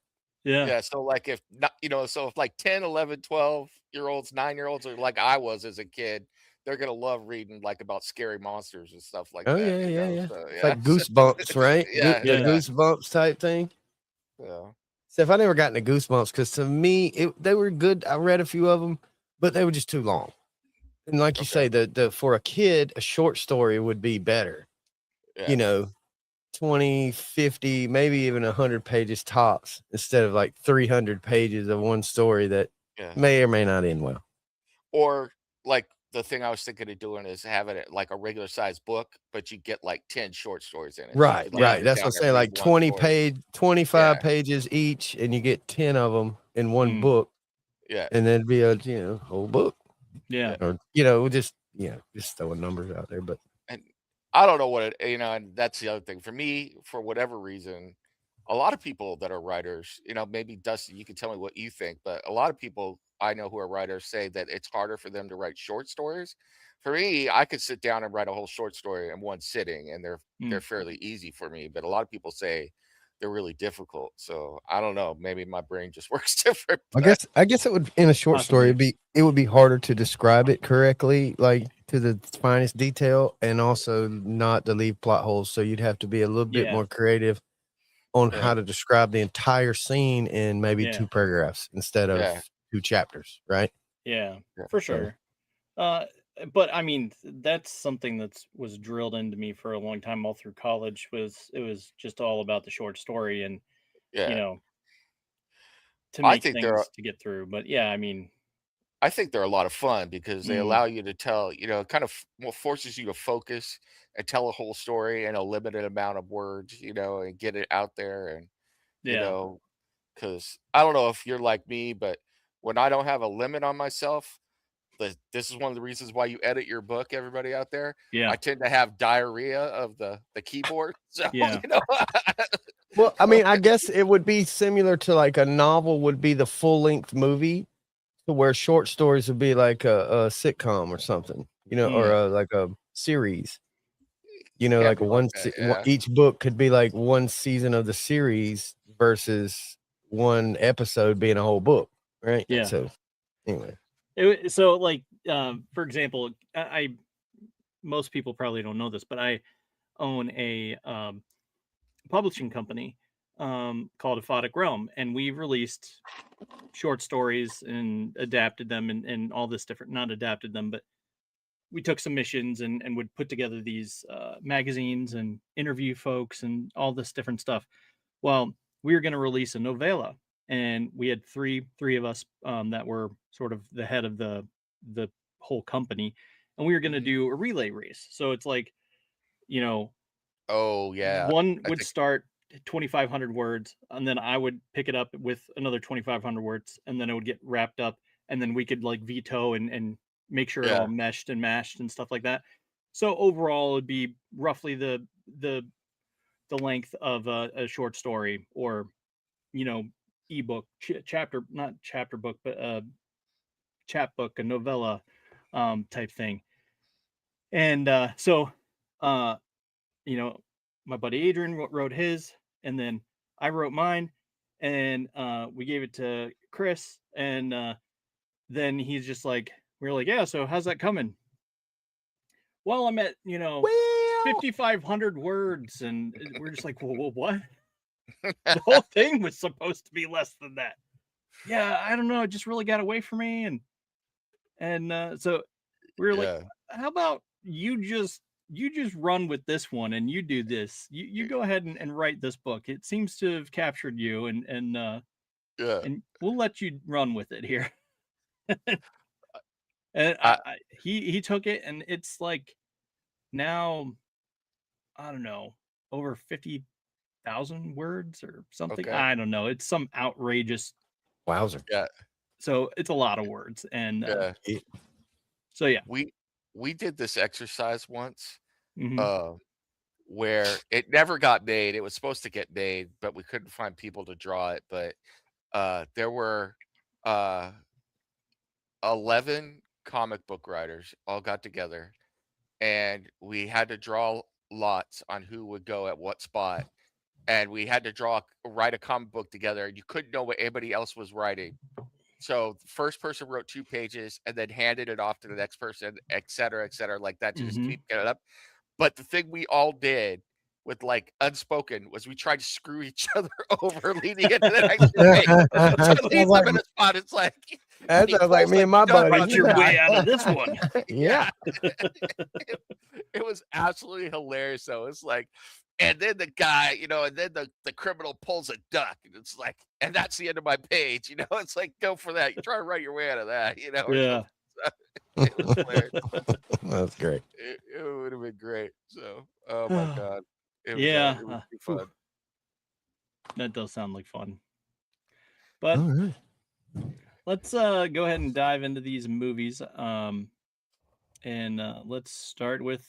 Yeah. yeah, so like if not, so if like 10, 11, 12-year-olds, 9-year-olds are like I was as a kid, they're gonna love reading like about scary monsters and stuff like Oh that, yeah, yeah, yeah. so It's yeah. like So, goosebumps, right? yeah, The Yeah. yeah, goosebumps type thing. yeah. So if I never got into goosebumps, because to me they were good. I read a few of them, but they were just too long. And like you Okay. say, the for a kid, a short story would be better. Yeah. You know, 20, 50, maybe even 100 pages tops instead of like 300 pages of one story that Yeah. may or may not end well. Or like the thing I was thinking of doing is having it like a regular sized book, but you get like 10 short stories in it. So you Right, could like Yeah. right. sit That's what down I'm and saying. read Like one story. 25 Yeah. pages each, and you get 10 of them in one Mm. book, Yeah. and then it'd be a whole book. Yeah. Or just throwing numbers out there. But And I don't know what and that's the other thing. For me, for whatever reason, a lot of people that are writers, maybe Dusty, you can tell me what you think, but a lot of people I know who are writers say that it's harder for them to write short stories. For me, I could sit down and write a whole short story in one sitting, and they're Mm. fairly easy for me. But a lot of people say they're really difficult. So I don't know. Maybe my brain just works different. But I guess it would in a short story Possibly. it would be harder to describe it correctly, like to the finest detail, and also not to leave plot holes. So you'd have to be a little bit Yeah. more creative on yeah, how to describe the entire scene in maybe Yeah. 2 paragraphs instead of yeah, 2 chapters, right? Yeah. yeah, For So sure. Uh, but I mean, that's something was drilled into me for a long time, all through college. It was just all about the short story and you yeah. know to I make think they're things to get through. But yeah, I mean, I think they're a lot of fun because they mm, allow you to tell, it kind of forces you to focus and tell a whole story in a limited amount of words, and get it out there. And, you yeah, know, because I don't know if you're like me, but when I don't have a limit on myself, this is one of the reasons why you edit your book, everybody out there. I yeah, tend to have diarrhea of the keyboard. So, yeah, well, I mean, I guess it would be similar to like a novel would be the full-length movie to where short stories would be like a sitcom or something, or mm, like a series. can't Like be like that. Yeah. each book could be like one season of the series versus one episode being a whole book, right? yeah. So anyway, So like, for example, I most people probably don't know this, but I own a publishing company called Aphotic Realm, and we released short stories and adapted them and all this different, not adapted them, but we took some missions and would put together these magazines and interview folks and all this different stuff. Well, we were going to release a novella, and we had three of us that were sort of the head of the whole company, and we were going to Mhm. do a relay race. So it's like, you know, Oh, yeah. one I would think, start 2,500 words, and then I would pick it up with another 2,500 words, and then it would get wrapped up, and then we could like veto and make sure it yeah. all meshed and matched and stuff like that. So overall, it'd be roughly the the length of a short story, or you know ebook chapter, not chapter book, but chapbook, a novella type thing. And so uh you know, my buddy Adrian wrote his, and then I wrote mine, and we gave it to Chris, and then he's just like, we're like, yeah, so how's that coming? Well, I'm at, 5,500 words. And we're just like, well, what? The whole thing was supposed to be less than that. Yeah, I don't know. It just really got away from me. And so we were like, how about you just run with this one and you do this. You go ahead and write this book. It seems to have captured you and we'll let you run with it here. And he took it, and it's like now, I don't know, over 50,000 words or something. Okay. I don't know. It's some outrageous. Wowzer. Yeah. So it's a lot of words. And so, yeah. We did this exercise once Mhm. where it never got made. It was supposed to get made, but we couldn't find people to draw it. But there were 11 comic book writers all got together, and we had to draw lots on who would go at what spot. And we had to write a comic book together, and you couldn't know what anybody else was writing. So the first person wrote 2 pages and then handed it off to the next person, et cetera, like that, to just Mhm. keep getting up. But the thing we all did with like unspoken was we tried to screw each other over leading into the next page. So it leaves them in a spot. It's like that sounds like me and my Fight buddies. your way out of this one. Yeah. It was absolutely hilarious though. It's like, and then the guy, and then the criminal pulls a duck, and it's like, and that's the end of my page. It's like, go for that. You try to write your way out of that. Or Yeah. it was hilarious. That's great. It would have been great. So, oh my god, it was too fun. That does sound like fun. But All right. let's go ahead and dive into these movies. And let's start with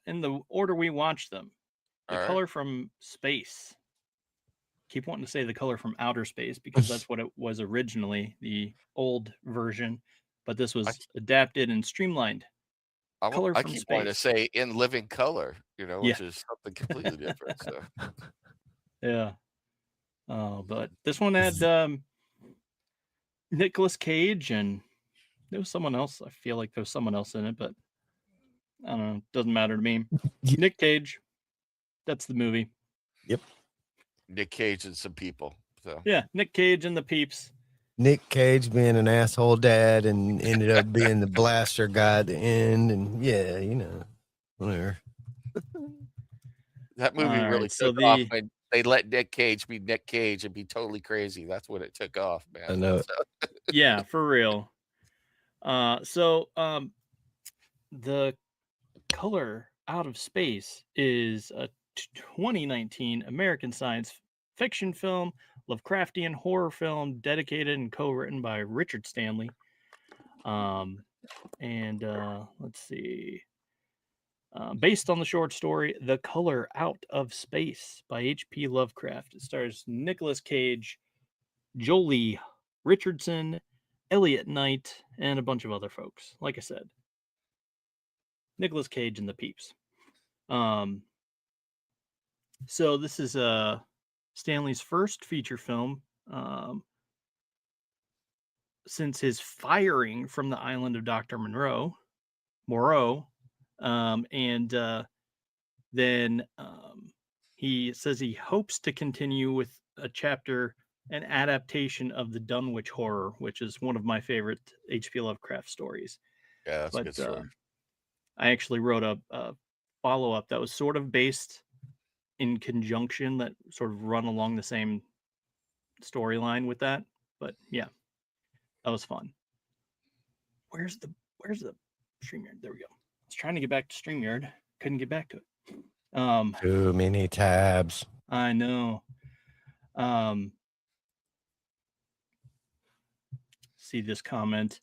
in the order we watched them. The All right. Color from Space. Keep wanting to say The Color from Outer Space because that's what it was originally, the old version. But this was adapted and streamlined. Color I from keep wanting to Space. say In Living Color, Yeah. which is something completely different. So, Yeah. But this one had Nicolas Cage, and there was someone else. I feel like there was someone else in it, but I don't know. Doesn't matter to me. Nick Cage. That's the movie. Yep. Nick Cage and some people. So yeah, Nick Cage and the peeps. Nick Cage being an asshole dad and ended up being the blaster guy at the end, and yeah, whatever. That movie really took off when they let Nick Cage be Nick Cage and be totally crazy. That's when it took off, man. I know. Yeah, for real. The Color Out of Space is a 2019 American science fiction film, Lovecraftian horror film, dedicated and co-written by Richard Stanley. Let's see. Based on the short story The Color Out of Space by H.P. Lovecraft. It stars Nicolas Cage, Jolie Richardson, Elliot Knight, and a bunch of other folks. Like I said, Nicolas Cage and the peeps. So this is Stanley's first feature film since his firing from the island of Dr. Moreau. Then he says he hopes to continue with an adaptation of the Dunwich Horror, which is one of my favorite H.P. Lovecraft stories. Yeah, that's a good story. I actually wrote a follow-up that was sort of based in conjunction, that sort of run along the same storyline with that. But yeah, that was fun. Where's the StreamYard? There we go. I was trying to get back to StreamYard. Couldn't get back to it. Too many tabs. I know. See this comment.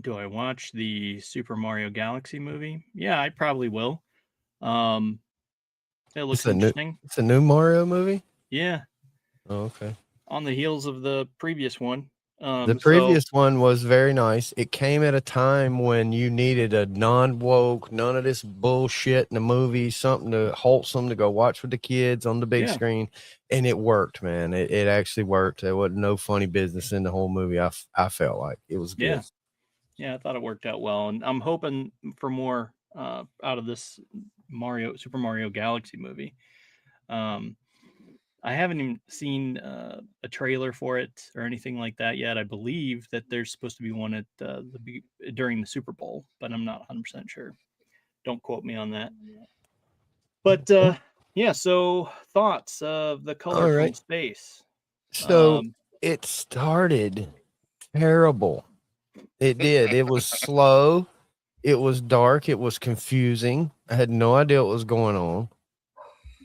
Do I watch the Super Mario Galaxy movie? Yeah, I probably will. It looks interesting. It's a new Mario movie? Yeah. Oh, okay. On the heels of the previous one. The previous one was very nice. It came at a time when you needed a non-woke, none of this bullshit in the movie, something to wholesome to go watch with the kids on the big screen, and it worked, man. It actually worked. There was no funny business in the whole movie. I felt like it was good. Yeah, I thought it worked out well, and I'm hoping for more out of this Super Mario Galaxy movie. I haven't even seen a trailer for it or anything like that yet. I believe that there's supposed to be one at during the Super Bowl, but I'm not 100% sure. Don't quote me on that. But yeah, so thoughts of The Color from Space. So it started terrible. It did. It was slow. It was dark. It was confusing. I had no idea what was going on.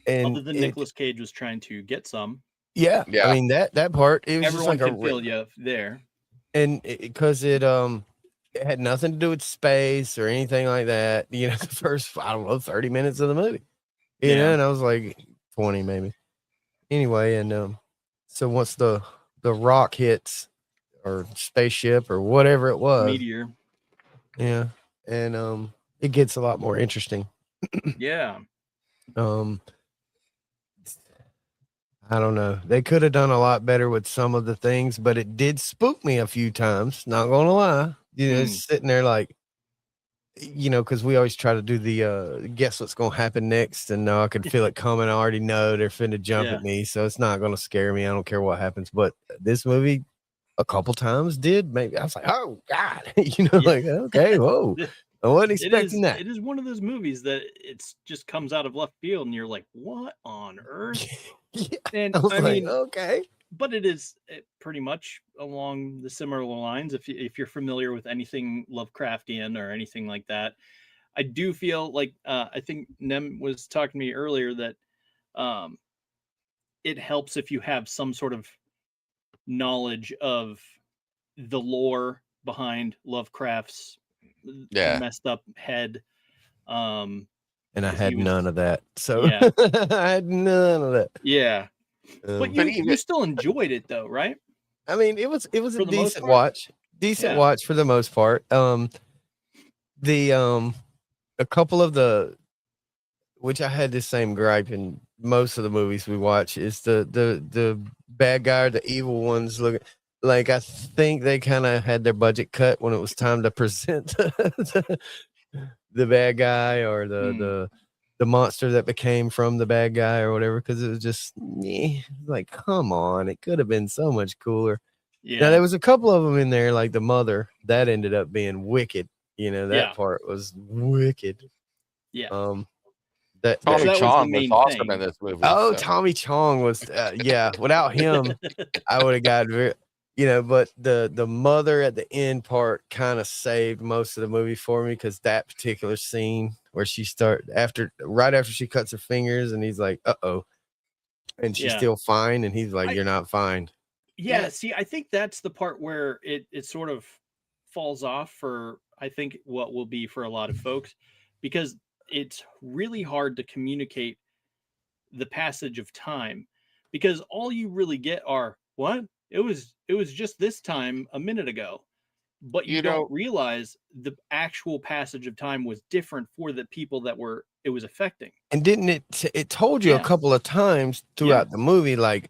And other than Nicolas Cage was trying to get some. Yeah. I mean, that part, it was everyone just like can feel you there. And because it had nothing to do with space or anything like that. You know, the first, I don't know, 30 minutes of the movie. You know, and I was like 20 maybe. Anyway, and so once the rock hits or spaceship or whatever it was, meteor. Yeah. And it gets a lot more interesting. Yeah. I don't know. They could have done a lot better with some of the things, but it did spook me a few times. Not gonna lie. You know, sitting there like, you know, because we always try to do the guess what's gonna happen next, and I can feel it coming. I already know they're finna jump at me, so it's not gonna scare me. I don't care what happens. But this movie, a couple times did. Maybe I was like, oh God, you know, like okay, whoa. I wasn't expecting that. It is one of those movies that it's just comes out of left field, and you're like, "What on earth?" And I mean, okay, but it is pretty much along the similar lines. If you're familiar with anything Lovecraftian or anything like that, I do feel like I think Nem was talking to me earlier that it helps if you have some sort of knowledge of the lore behind Lovecraft's messed up head. And I had none of that. So I had none of that. Yeah. But you still enjoyed it though, right? I mean, it was a decent watch. Decent watch for the most part. A couple of the, which I had the same gripe in most of the movies we watch, is the bad guy or the evil ones looking like, I think they kind of had their budget cut when it was time to present the bad guy or the monster that became from the bad guy or whatever, because it was just like, come on, it could have been so much cooler. Now there was a couple of them in there, like the mother that ended up being wicked. You know, that part was wicked. Tommy Chong was awesome in this movie. Tommy Chong was without him I would have gotten you know, but the mother at the end part kind of saved most of the movie for me, because that particular scene where she right after she cuts her fingers and he's like, uh-oh, and she's still fine, and he's like, you're not fine. See, I think that's the part where it sort of falls off for, I think, what will be for a lot of folks, because it's really hard to communicate the passage of time, because all you really get are, what? It was just this time a minute ago, but you don't realize the actual passage of time was different for the people that it was affecting. And didn't it told you a couple of times throughout the movie, like,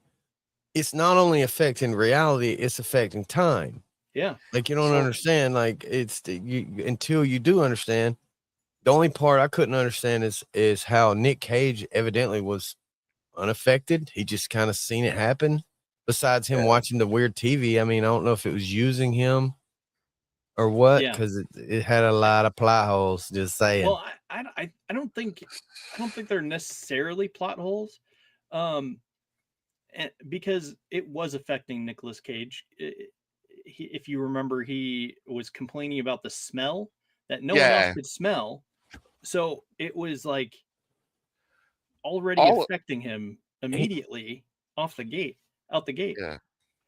it's not only affecting reality, it's affecting time. Yeah. Like, you don't understand, like, until you do understand. The only part I couldn't understand is how Nick Cage evidently was unaffected. He just kind of seen it happen. Besides him watching the weird TV, I mean, I don't know if it was using him or what, because it had a lot of plot holes. Just saying. Well, I don't think they're necessarily plot holes, because it was affecting Nicolas Cage. If you remember, he was complaining about the smell that no one else could smell, so it was like already affecting him immediately out the gate. Yeah.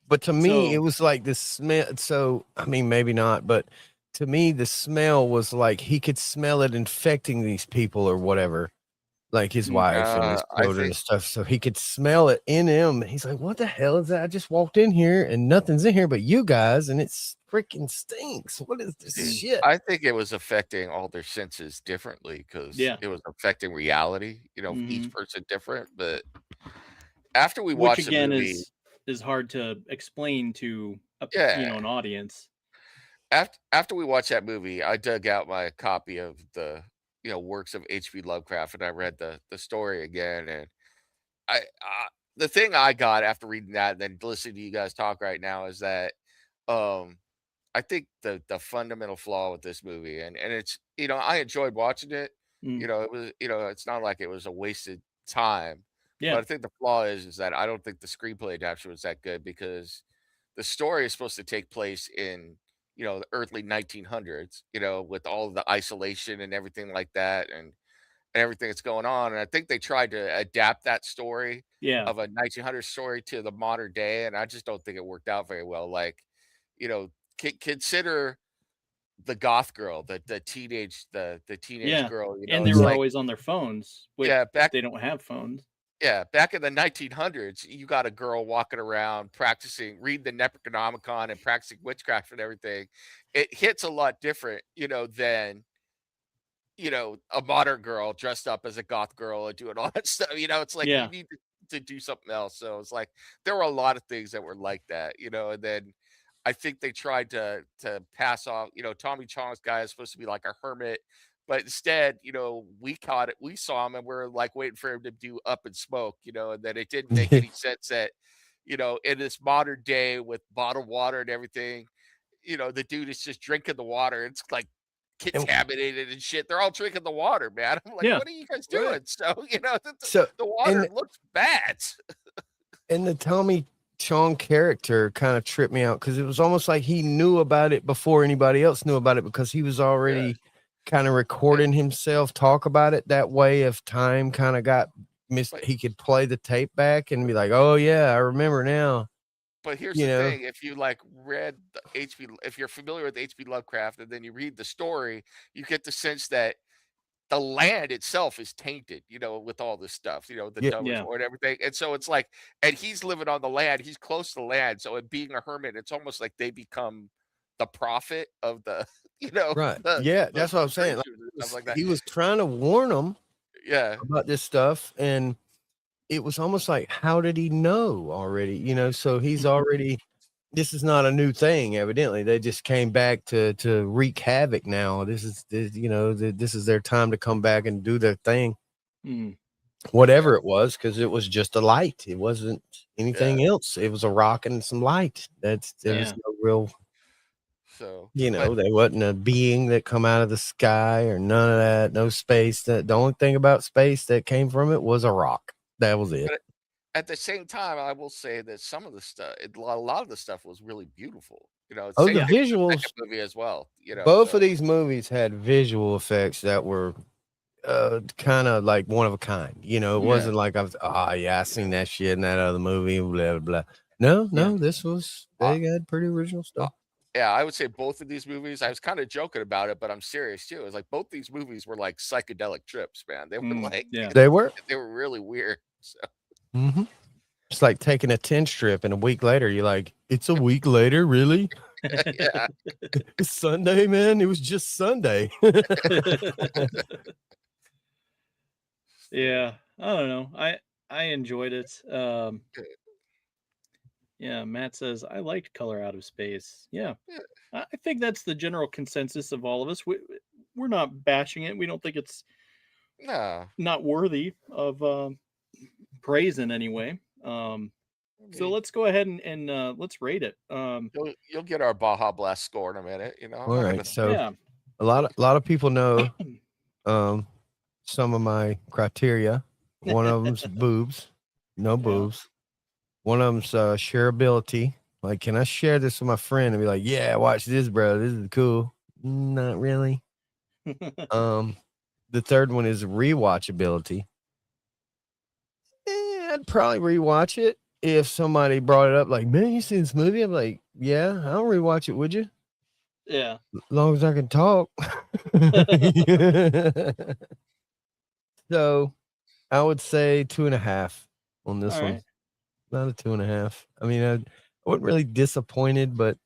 But to me, it was like the smell. So, I mean, maybe not, but to me, the smell was like he could smell it infecting these people or whatever. like his wife and his I children think and stuff, so he could smell it in him. He's like, "What the hell is that? I just walked in here and nothing's in here but you guys, and it's freaking stinks. What is this see, shit?" I think it was affecting all their senses differently because Yeah. it was affecting reality. Each Hmm. person different. But after we Which watched the again movie, is hard to explain to yeah, an audience. after we watched that movie, I dug out my copy of the works of H.P. Lovecraft, and I read the story again. And the thing I got after reading that, and then listening to you guys talk right now, is that um, I think the fundamental flaw with this movie, and it's I enjoyed watching it. Mm. It was it's not like it was a wasted time, Yeah. but I think the flaw is that I don't think the screenplay adaptation was that good because the story is supposed to take place in the early 1900s, with all of the isolation and everything like that, and everything that's going on. And I think they tried to adapt that story Yeah. of a 1900s story to the modern day, and I just don't think it worked out very well. Like, you know, consider the goth girl, the teenage Yeah. girl. And they It's were Yeah. like, always on their phones, which yeah, they don't have phones. back in the 1900s, you got a girl walking around practicing, reading the Necronomicon and practicing witchcraft and everything. It hits a lot different, than a modern girl dressed up as a goth girl and doing all that stuff. It's like you Yeah. need to do something else. So it's like there were a lot of things that were like that, and then I think they tried to pass off, Tommy Chong's guy is supposed to be like a hermit, but instead, we saw him and we're like waiting for him to do Up in Smoke, and then it didn't make any sense that, in this modern day with bottled water and everything, the dude is just drinking the water. It's like And contaminated and shit. They're all drinking the water, man. I'm like, Yeah. what are you guys right. doing? So, So the water and looks bad. and the Tommy Chong character kind of tripped me out because it was almost like he knew about it before anybody else knew about it because he was Yeah. already kind of recording himself talk about it that way. If time kind of got missed, But he could play the tape back and be like, "Oh yeah, I remember now." but here's You the know, thing: if you like read the HP, if you're familiar with HP Lovecraft, and then you read the story, you get the sense that the land itself is tainted, with all this stuff, the yeah, Dunwich Yeah. War and everything. And so it's like, and he's living on the land, he's close to the land. So in being a hermit, it's almost like they become the prophet of the, right, the yeah, the, that's what I'm the saying. creatures and stuff like that. He was trying to warn them Yeah. about this stuff, and it was almost like, how did he know already? So he's already. This is not a new thing. Evidently, they just came back to wreak havoc. Now, this is this is their time to come back and do their thing, Mm. whatever it was, because it was just a light. It wasn't Yeah. anything else. It was a rock and some light. There was Yeah. no real. So, There wasn't a being that come out of the sky or none of that. No space. The only thing about space that came from it was a rock. That was it. but at the same time, I will say that some of the stuff, a lot of the stuff was really beautiful. Oh, the Same thing with the visuals. second movie as well. Both So of these movies had visual effects that were kind of like one of a kind. It Yeah. wasn't like I was, oh yeah, I seen that shit in that other movie, blah blah. No, Yeah. this was uh, they had pretty original stuff. yeah, I would say both of these movies. I was kind of joking about it, but I'm serious too. It's like both these movies were like psychedelic trips, man. They were like, Yeah. They were. they were really weird. So, Mm-hmm. It's like taking a 10 strip and a week later you're like, it's a week later, really? yeah, It's Sunday, man. It was just Sunday. Yeah. I don't know. I enjoyed it. Yeah, Matt says I liked Color Out of Space. Yeah. Yeah. I think that's the general consensus of all of us. We're not bashing it. We don't think it's no. not worthy of praise in any way. So let's go ahead and let's rate it. You'll get our Baja Blast score in a minute. All right. So Yeah. a lot of people know some of my criteria. One of them's boobs, no boobs. One of them's shareability. Like, can I share this with my friend and be like, yeah, watch this, bro. This is cool. Not really. The third one is rewatchability. I'd probably rewatch it if somebody brought it up. Like, man, you seen this movie? I'm like, yeah, I'll rewatch it. Would you? Yeah. As long as I can talk. So I would say 2.5 on this All one. right. Not a 2.5. I mean, I wasn't really disappointed, but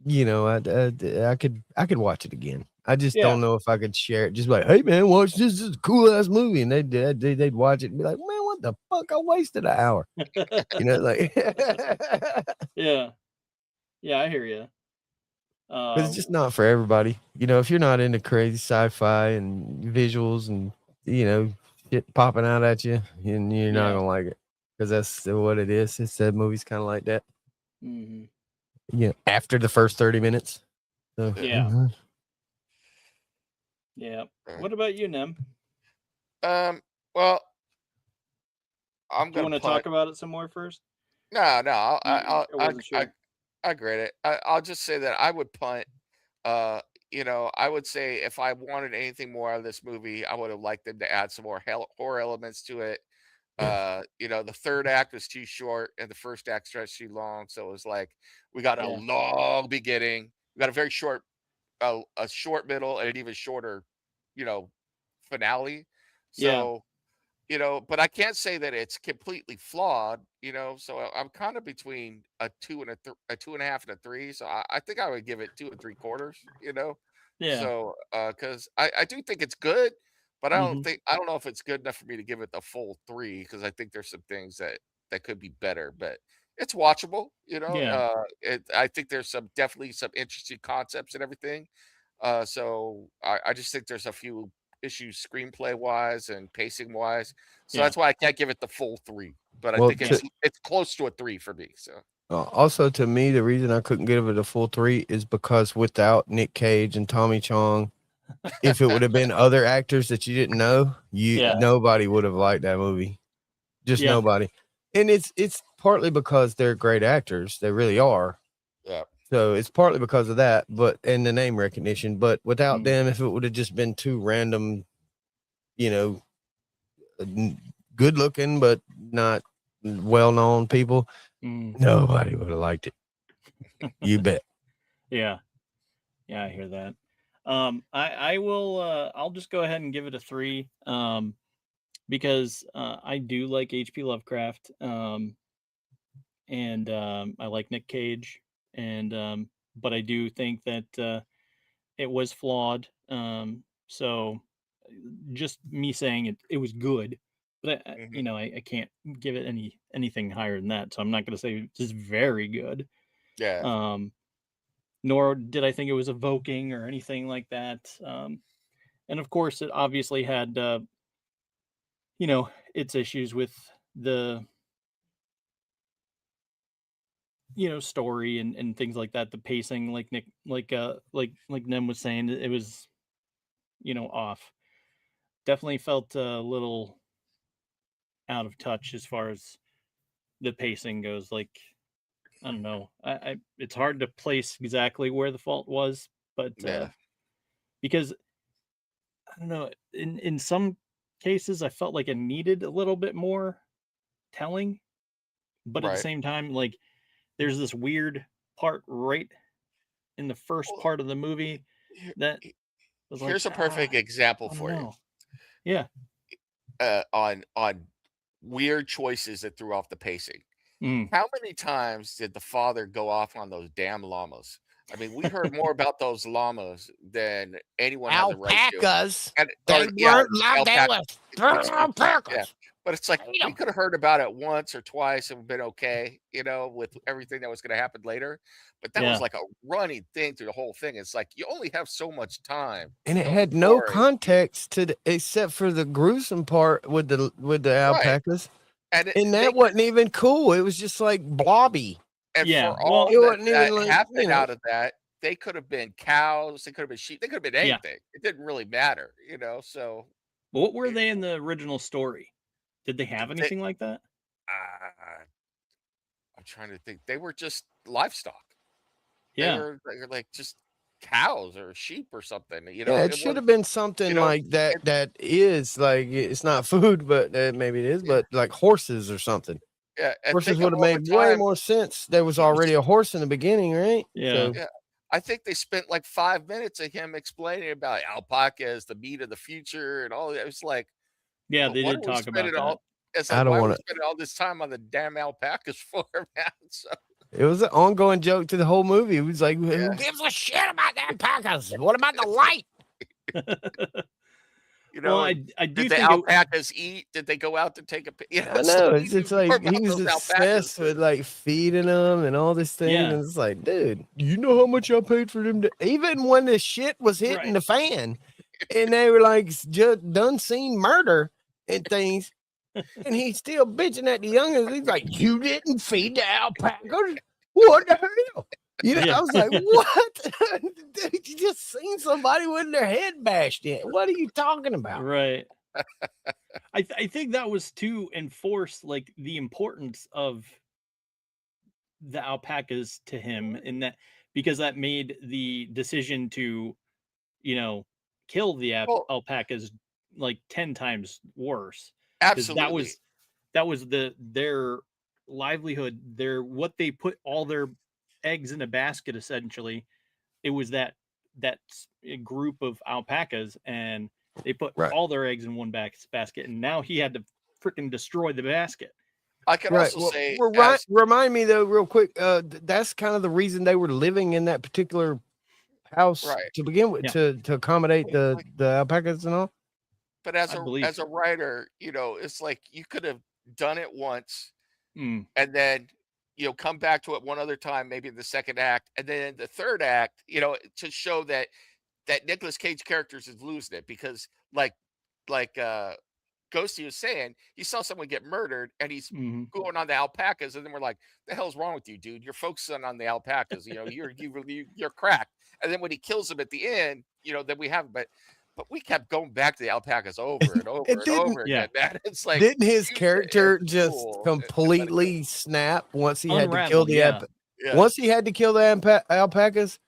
you know, I could watch it again. I just don't know if I could share it. Just like, hey man, watch this. This is a cool ass movie, and they'd watch it and be like, man, what the fuck? I wasted an hour. You know, like, Yeah. Yeah, I hear you. but it's just not for everybody. You know, if you're not into crazy sci-fi and visuals and you know shit popping out at you, and you're not gonna like it because that's what it is. It's that movie's kind of like that. Mm-hmm. Yeah, after the first 30 minutes. So, Yeah. Yeah. What about you, Nem? Well, I'm Do you gonna want to talk about it some more first? No, I I wasn't sure. grade it. I'll just say that I would punt. You know, I would say if I wanted anything more out of this movie, I would have liked them to add some more horror elements to it. You know, the third act was too short and the first act stretched too long. So it was like we got a long beginning, we got a very short, a short middle, and an even shorter, you know, finale. Yeah. So you know, but I can't say that it's completely flawed, you know. So I'm kind of between a a 2.5 and a 3. So I think I would give it 2 3/4, you know. Yeah. So because I do think it's good, but Mm-hmm. I don't know if it's good enough for me to give it the full 3 because I think there's some things that could be better, but it's watchable, you know. Yeah. I think there's definitely some interesting concepts and everything. So I just think there's a few issues screenplay wise and pacing wise. So Yeah. that's why I can't give it the full 3, but I well, think it's close to a 3 for me. So also to me, the reason I couldn't give it a full 3 is because without Nick Cage and Tommy Chong, if it would have been other actors that you didn't know, nobody would have liked that movie. Just nobody. And it's partly because they're great actors. They really are. yeah. So it's partly because of that, but and the name recognition. But without them, if it would have just been two random, you know, good looking but not well known people, nobody would have liked it. You bet. Yeah. Yeah, I hear that. I will I'll just go ahead and give it a 3. Because I do like H.P. Lovecraft. And I like Nick Cage. And but I do think that it was flawed. So just me saying it was good, but you know, I can't give it anything higher than that. So I'm not going to say it's just very good. Yeah. Nor did I think it was evoking or anything like that. And of course, it obviously had you know, its issues with the you know story and things like that. The pacing, like Nick, like Nem was saying, it was you know off. Definitely felt a little out of touch as far as the pacing goes. Like I don't know, I it's hard to place exactly where the fault was, but Yeah. because I don't know, in some cases I felt like it needed a little bit more telling, but at the Right. same time, like there's this weird part right in the first Well, part of the movie that was like, here's a perfect example I don't for you. know. Yeah. On weird choices that threw off the pacing. Mm. How many times did the father go off on those damn llamas? I mean, we heard more about those llamas than anyone has a right to. Alpacas. And They or yeah, weren't like they alpaca. were Excuse me. Yeah, alpacas. but it's like Hate we 'em. could have heard about it once or twice and been okay, you know, with everything that was going to happen later. But that was Yeah. like a running thing through the whole thing. It's like you only have so much time to And it tell the had no story. context to except for the gruesome part with the Right. alpacas. And And that wasn't even cool. It was just like blobby. And Yeah, for all it wasn't even that like, happened you know. out of that, they could have been cows, they could have been sheep, they could have been Yeah. anything. It didn't really matter, you know. So But what were it, they in the original story? Did they have they, anything like that? I'm trying to think. They were just livestock. Yeah. They were like just cows or sheep or something. You know, Yeah, it it should was. have been You something know, like that. it, That is like it's not food, but maybe it is. yeah, But like horses or something. yeah. And Horses think would of have all the made way time more sense. There was he was. already a horse in the beginning, right? Yeah. So Yeah, I think they spent like 5 minutes of him explaining about alpaca as the meat of the future and all that. It was like, Yeah, But they what did are we talk about spending that. all? It's I like, don't why are we want to. spending all this time on the damn alpacas for, man? So, It was an ongoing joke to the whole movie. It was like, who Yeah. Gives a shit about the alpacas. What about the light? you Well, know, I do did the think alpacas eat? Did they go out to take a? You know, I it's know. like, It's we just knew more like he about was those alpacas. obsessed with like feeding them and all this thing. Yeah. And it's like, dude, you know how much I paid for them to even when the shit was hitting Right. the fan and they were like just done seen murder and things. And he's still bitching at the youngins. He's like, you didn't feed the alpacas? What the hell? You know, Yeah. I was like, what? Dude, you just seen somebody with their head bashed in. What are you talking about? Right. I think that was to enforce like the importance of the alpacas to him in that, because that made the decision to, you know, kill the Well, alpacas like 10 times worse, because absolutely. that was their livelihood, their what they put all their eggs in a basket essentially. It was that group of alpacas, and they put Right. all their eggs in one basket, and now he had to freaking destroy the basket. I can Right. also say, Remind me though, real quick. That's kind of the reason they were living in that particular house Right. to begin with, Yeah. to accommodate the alpacas and all. but as I a believe so. writer, you know, it's like you could have done it once Mm, and then, you know, come back to it one other time, maybe in the second act, and then in the third act, you know, to show that Nicolas Cage characters is losing it because, like Ghosty was saying, he saw someone get murdered and he's mhm. going on the alpacas, and then we're like, "The hell's wrong with you, dude? You're focusing on the alpacas. You know, you're cracked." And then when he kills him at the end, you know, then we have, but we kept going back to the alpacas over and over It and didn't. over Yeah. again, man. It's like, Didn't his use the character end just tool and let it go. completely snap once he had to kill Unravel, the yeah. Yeah, once he had to kill the alpacas?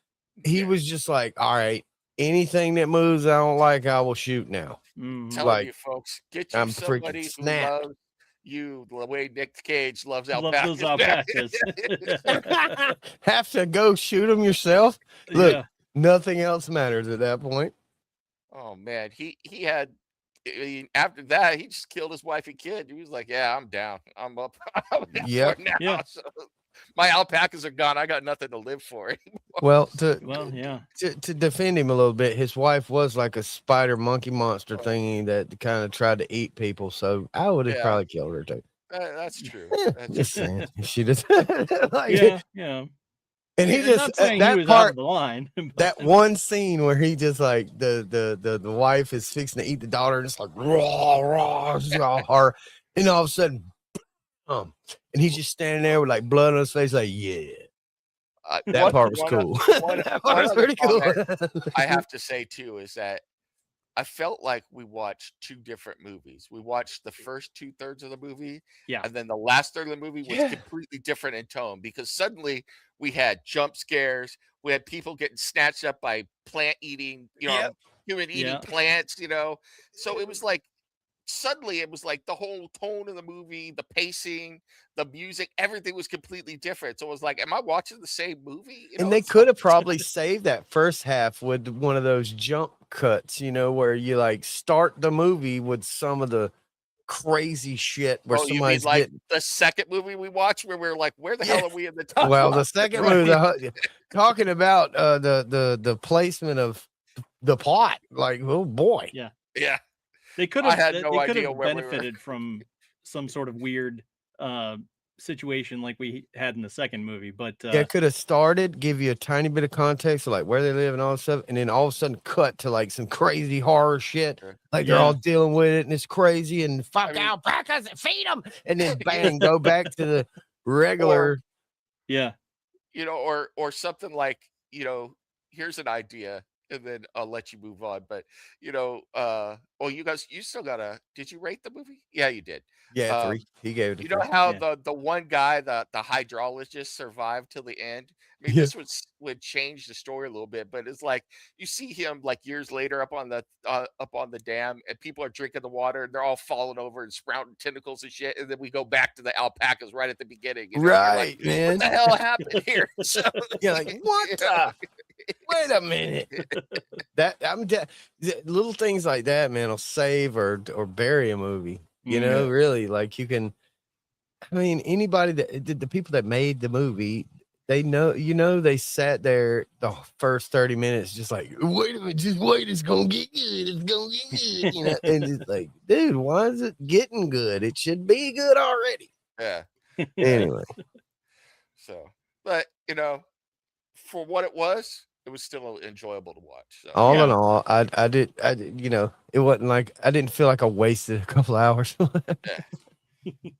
He yeah. was just like, all right, anything that moves I don't like, I will shoot now. Mhm. Telling Like, you, folks, get you I'm freaking somebody who snapped. loves you the way Nick Cage loves Love those alpacas. alpacas. Have to go shoot them yourself. Look, Yeah. nothing else matters at that point. Oh man, he had. I mean, after that, he just killed his wife and kid. He was like, "Yeah, I'm down. I'm up. I'm down Yep. for it now." Yeah. So, my alpacas are gone. I got nothing to live for anymore. Well, Well, yeah. to defend him a little bit, his wife was like a spider monkey monster Oh. thingy that kind of tried to eat people. So I would have Yeah. probably killed her too. That's true. That's Just true. saying, she just like, Yeah. Yeah. and he I'm just not saying he that was out part, of the line. But that one scene where he just like the wife is fixing to eat the daughter, and it's like raw, raw, it's all hard, and all of a sudden, and he's just standing there with like blood on his face, like yeah. That part was cool. That part was other pretty cool. comment I have to say too is that I felt like we watched two different movies. We watched the first 2/3 of the movie, Yeah. and then the last third of the movie was Yeah. completely different in tone because suddenly we had jump scares, we had people getting snatched up by plant eating, you know, Yep. human eating Yeah. plants, you know. So it was like suddenly it was like the whole tone of the movie, the pacing, the music, everything was completely different. So it was like, am I watching the same movie? You know, And they it's could like, have probably saved that first half with one of those jump cuts, you know, where you like start the movie with some of the crazy shit where oh, you mean somebody's like getting. the second movie we watched where we're like, where the hell Yeah. are we in the time? Well, the second Right. movie, talking about the placement of the plot, like oh boy, Yeah. Yeah. They could I have had they no could idea have where we were. benefited from some sort of weird situation like we had in the second movie, but yeah, could have started, give you a tiny bit of context of like where they live and all that stuff, and then all of a sudden cut to like some crazy horror shit, Sure. like they're Yeah. all dealing with it and it's crazy and fuck I mean- alpacas and feed them, and then bang, go back to the regular. yeah. You know, or something like, you know, here's an idea, and then I'll let you move on. But you know, well, you guys, you still gotta. Did you rate the movie? Yeah, you did. Yeah, 3. He gave it a You know 3. how Yeah. the one guy, the hydrologist, survived till the end. I mean, Yeah. this would change the story a little bit, but it's like you see him like years later up on the dam, and people are drinking the water, and they're all falling over and sprouting tentacles and shit. And then we go back to the alpacas right at the beginning. You know? And you're like, Right, man. what the hell happened here? So, You're like, what? yeah. Wait a minute. Little things like that, man, will save or bury a movie. You know, really, like you can. I mean, anybody that the people that made the movie, they know. You know, they sat there the first 30 minutes, just like, wait a minute, just wait, it's gonna get good, it's gonna get good. You know, and it's like, dude, why is it getting good? It should be good already. Yeah. Anyway, So, but you know, for what it was still enjoyable to watch. So. all in all, I did, you know, it wasn't like I didn't feel like I wasted a couple hours. Yeah.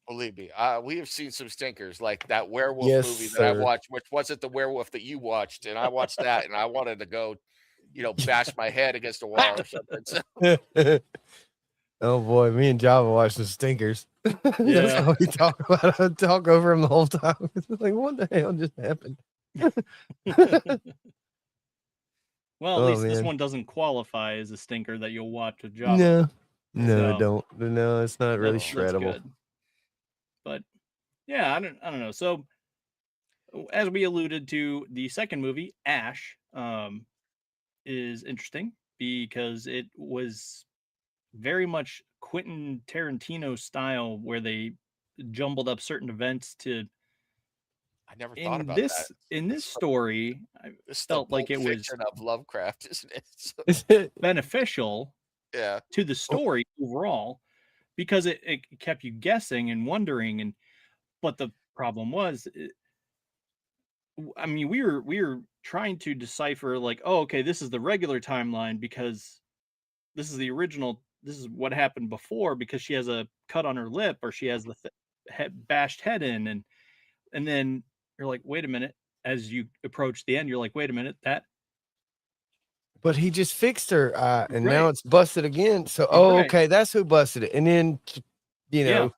Believe me, we have seen some stinkers like that werewolf Yes, movie that I sir. watched, which wasn't the werewolf that you watched, and I watched that, and I wanted to go, you know, bash my head against a wall or something. So, Oh boy, me and Java watched the stinkers. That's Yeah. all we talk about. I talk over him the whole time. It's like, what the hell just happened? Well, at Oh, least this man. one doesn't qualify as a stinker that you'll watch with Java. No, So, don't. No, it's not really That's shreddable. good. But yeah, I don't know. So as we alluded to, the second movie, Ash, is interesting because it was very much Quentin Tarantino style, where they jumbled up certain events to. I never thought about that. In this story, I It's felt the like Pulp it was Fiction of Lovecraft, isn't it? So, beneficial yeah. to the story overall, because it kept you guessing and wondering. But the problem was, I mean, we were trying to decipher, like, oh, okay, this is the regular timeline because this is the original. This is what happened before because she has a cut on her lip, or she has the bashed head in, and then you're like, wait a minute. As you approach the end, you're like, wait a minute, that. But he just fixed her eye, and Right. now it's busted again. So, Right. okay, that's who busted it. And then, you know,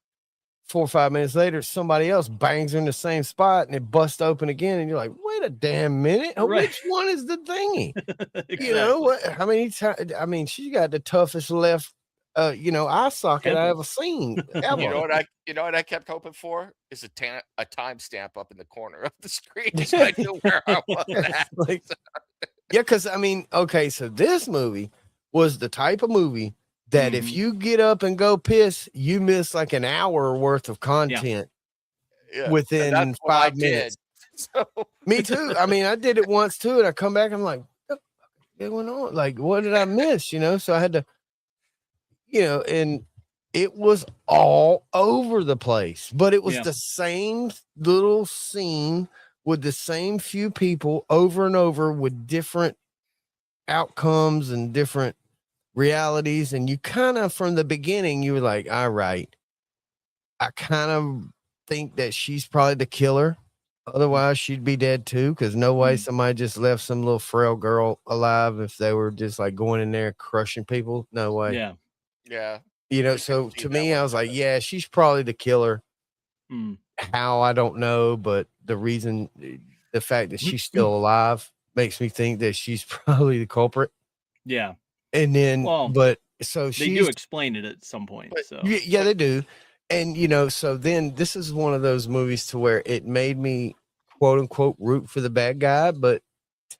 4 or 5 minutes later, somebody else bangs her in the same spot, and it busts open again. And you're like, wait a damn minute, Right. which one is the thingy? Exactly. You know what? How many times? I mean, she got the toughest left, you know, eye socket I Temple. ever seen. Ever. You know what I kept hoping for is a timestamp up in the corner of the screen, so I knew where I was at. Like, yeah, because I mean, okay, so this movie was the type of movie that if you get up and go piss, you miss like an hour worth of content Yeah. And within that's what I 5 minutes. did. So, Me too. I mean, I did it once too, and I come back, I'm like, what the fuck is going on? Like, what did I miss? You know, so I had to, you know, and it was all over the place, but it was the same little scene with the same few people over and over with different outcomes and different realities. And you kind of, from the beginning, you were like, all right, I kind of think that she's probably the killer. Otherwise, she'd be dead too, because no way somebody just left some little frail girl alive if they were just like going in there crushing people. No way. Yeah. yeah. You know, I so could see to that me, one. I was like, yeah, she's probably the killer. Mm. How, I don't know, but the fact that she's still alive makes me think that she's probably the culprit. Yeah. And then, Well, but so they do explain it at some point. So yeah, they do. And you know, so then this is one of those movies to where it made me quote unquote root for the bad guy, but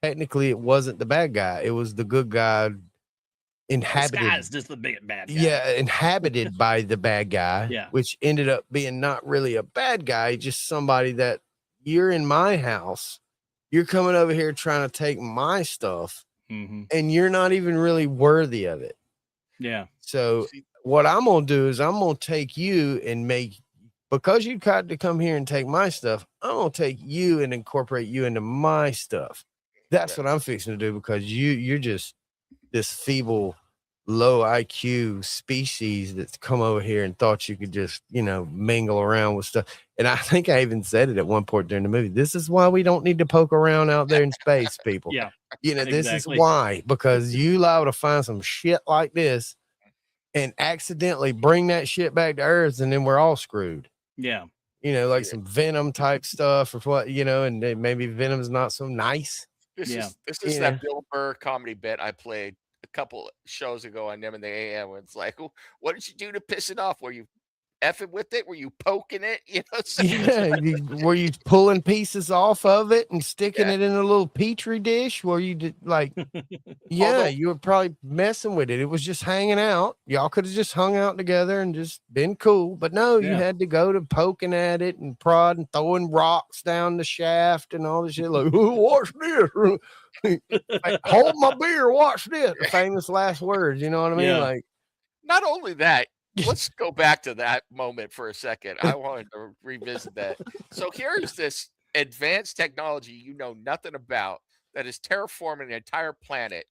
technically it wasn't the bad guy. It was the good guy inhabited. This guy's just the big bad guy. Yeah, inhabited by the bad guy, Yeah. which ended up being not really a bad guy, just somebody that, you're in my house, you're coming over here trying to take my stuff, and you're not even really worthy of it. Yeah. So what I'm gonna do is I'm gonna take you and because you tried to come here and take my stuff, I'm gonna take you and incorporate you into my stuff. That's what I'm fixing to do, because you're just this feeble, low IQ species that's come over here and thought you could just, you know, mingle around with stuff. And I think I even said it at one point during the movie. This is why we don't need to poke around out there in space, people. Yeah. You know, this is why, because you liable to find some shit like this and accidentally bring that shit back to Earth, and then we're all screwed. Yeah. You know, like some Venom type stuff or what, you know, and then maybe Venom's not so nice. This is that Bill Burr comedy bit I played a couple shows ago on them in the AM. It's like, what did you do to piss it off? Where you effing with it? Were you poking it? You know, Yeah, were you pulling pieces off of it and sticking Yeah. it in a little petri dish? Where you did like, yeah, Although- you were probably messing with it. It was just hanging out. Y'all could have just hung out together and just been cool. But no, you Yeah. had to go to poking at it and prod and throwing rocks down the shaft and all this shit. Like, "Ooh, watch this. Like, hold my beer. Watch this." The famous last words. You know what I mean? Yeah. Like, not only that, let's go back to that moment for a second. I wanted to revisit that. So here's this advanced technology you know nothing about that is terraforming the entire planet.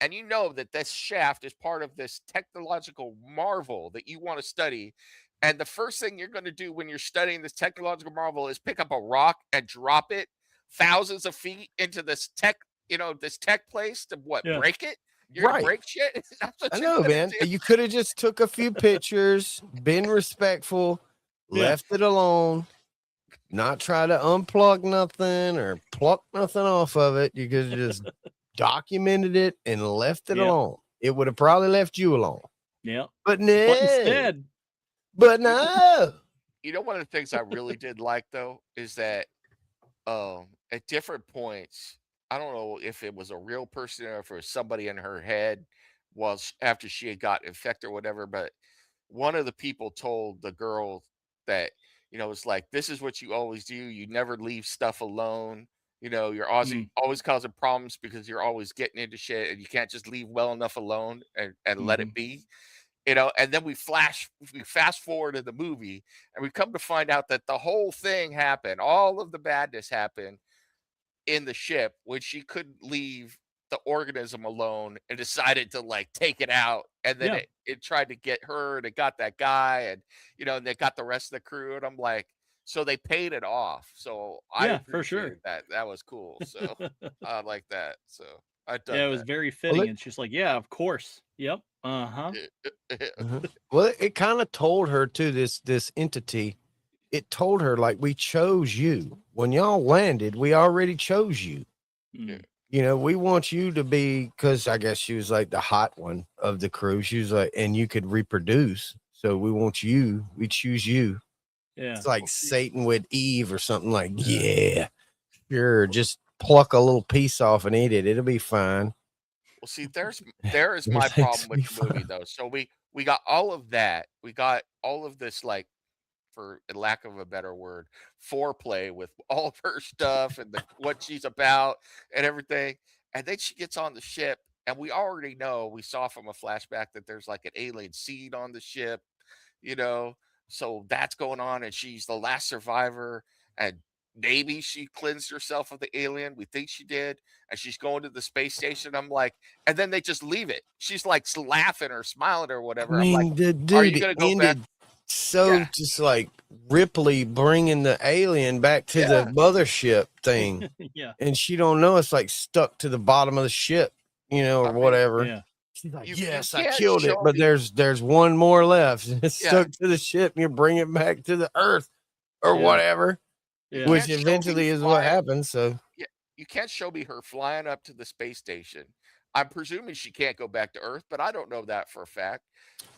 And you know that this shaft is part of this technological marvel that you want to study. And the first thing you're going to do when you're studying this technological marvel is pick up a rock and drop it thousands of feet into this tech, this tech place to what, Yeah. break it? You're gonna right. break shit? That's what I you're know, gonna man. do. You could have just took a few pictures, been respectful, Yeah. left it alone, not try to unplug nothing or pluck nothing off of it. You could have just documented it and left it Yeah. alone. It would have probably left you alone. Yeah. But no, But instead, You know, one of the things I really did like though is that at different points, I don't know if it was a real person or if it was somebody in her head was after she had got infected or whatever, but one of the people told the girl that, it's like, this is what you always do. You never leave stuff alone. You're always causing problems because you're always getting into shit and you can't just leave well enough alone and let it be. And then we fast forward in the movie and we come to find out that the whole thing happened. All of the badness happened in the ship when she couldn't leave the organism alone and decided to like take it out. And then Yeah. it tried to get her and it got that guy and, and they got the rest of the crew. And I'm like, so they paid it off. So I Yeah, for sure. appreciated that. That was cool. So I like that. So I done Yeah, it was that. very fitting. it- And she's like, yeah, of course. Yep. Uh-huh. well, it kind of told her too, this entity. It told her, like, we chose you. When y'all landed, we already chose you. Mm. We want you to be, because I guess she was like the hot one of the crew. She was like, and you could reproduce. So we want you. We choose you. Yeah. It's like Satan with Eve or something. Like, yeah, sure. Just pluck a little piece off and eat it. It'll be fine. Well, see, there is my problem with the movie though. So we got all of that. We got all of this, like, for lack of a better word, foreplay with all of her stuff and what she's about and everything. And then she gets on the ship, and we already know, we saw from a flashback that there's like an alien seed on the ship, you know. So that's going on, and she's the last survivor, and maybe she cleansed herself of the alien. We think she did, and she's going to the space station. I'm like, and then they just leave it. She's like laughing or smiling or whatever. I I'm like, mean, the are you dude gonna go ended back? so Yeah. just like Ripley bringing the alien back to the mothership thing. Yeah. And she don't know it's like stuck to the bottom of the ship, or I mean, whatever. Yeah. She's like, you yes, I can't killed it, show but me- there's one more left. It's Yeah. stuck to the ship, and you bring it back to the Earth or Yeah. whatever, Yeah. which can't show me eventually is what flying- happens. So Yeah, you can't show me her flying up to the space station. I'm presuming she can't go back to Earth, but I don't know that for a fact.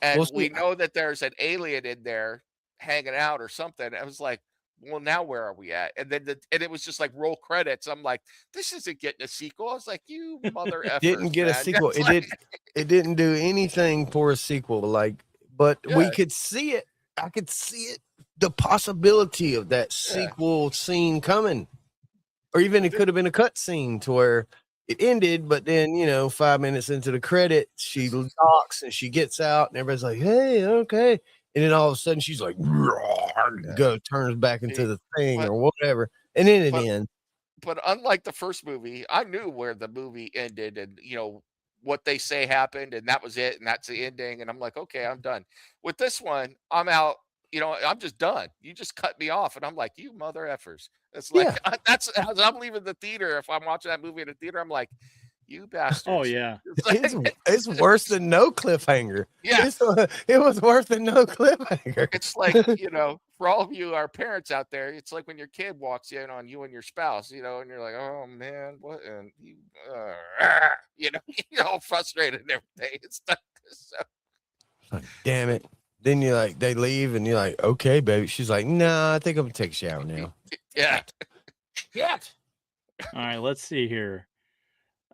And Well, see, we know that there's an alien in there hanging out or something. I was like, well, now where are we at? And then and it was just like roll credits. I'm like, this isn't getting a sequel. I was like, you mother effers, didn't get a man. sequel. It's It like- it didn't do anything for a sequel. Like, but we Yeah. could see it. I could see it. The possibility of that sequel scene coming, or even it could have been a cut scene to where it ended, but then 5 minutes into the credit, she talks and she gets out, and everybody's like, "Hey, okay," and then all of a sudden she's like, turns back into the thing but- or whatever, and then it but- ends. But unlike the first movie, I knew where the movie ended and, what they say happened, and that was it, and that's the ending. And I'm like, okay, I'm done. With this one, I'm out. I'm just done. You just cut me off, and I'm like, you mother effers. It's like that's as I'm leaving the theater. If I'm watching that movie in the theater, I'm like, you bastards. Oh yeah. It's like- It's worse than no cliffhanger. yeah. It was worse than no cliffhanger. It's like, for all of you, our parents out there, it's like when your kid walks in on you and your spouse, and you're like, oh man, what? And you, you're all frustrated and everything. It's not, so, Damn it. Then you're like, they leave, and you're like, okay, baby. She's like, nah, I think I'm gonna take a shower now. Yeah. Shit. All right, let's see here.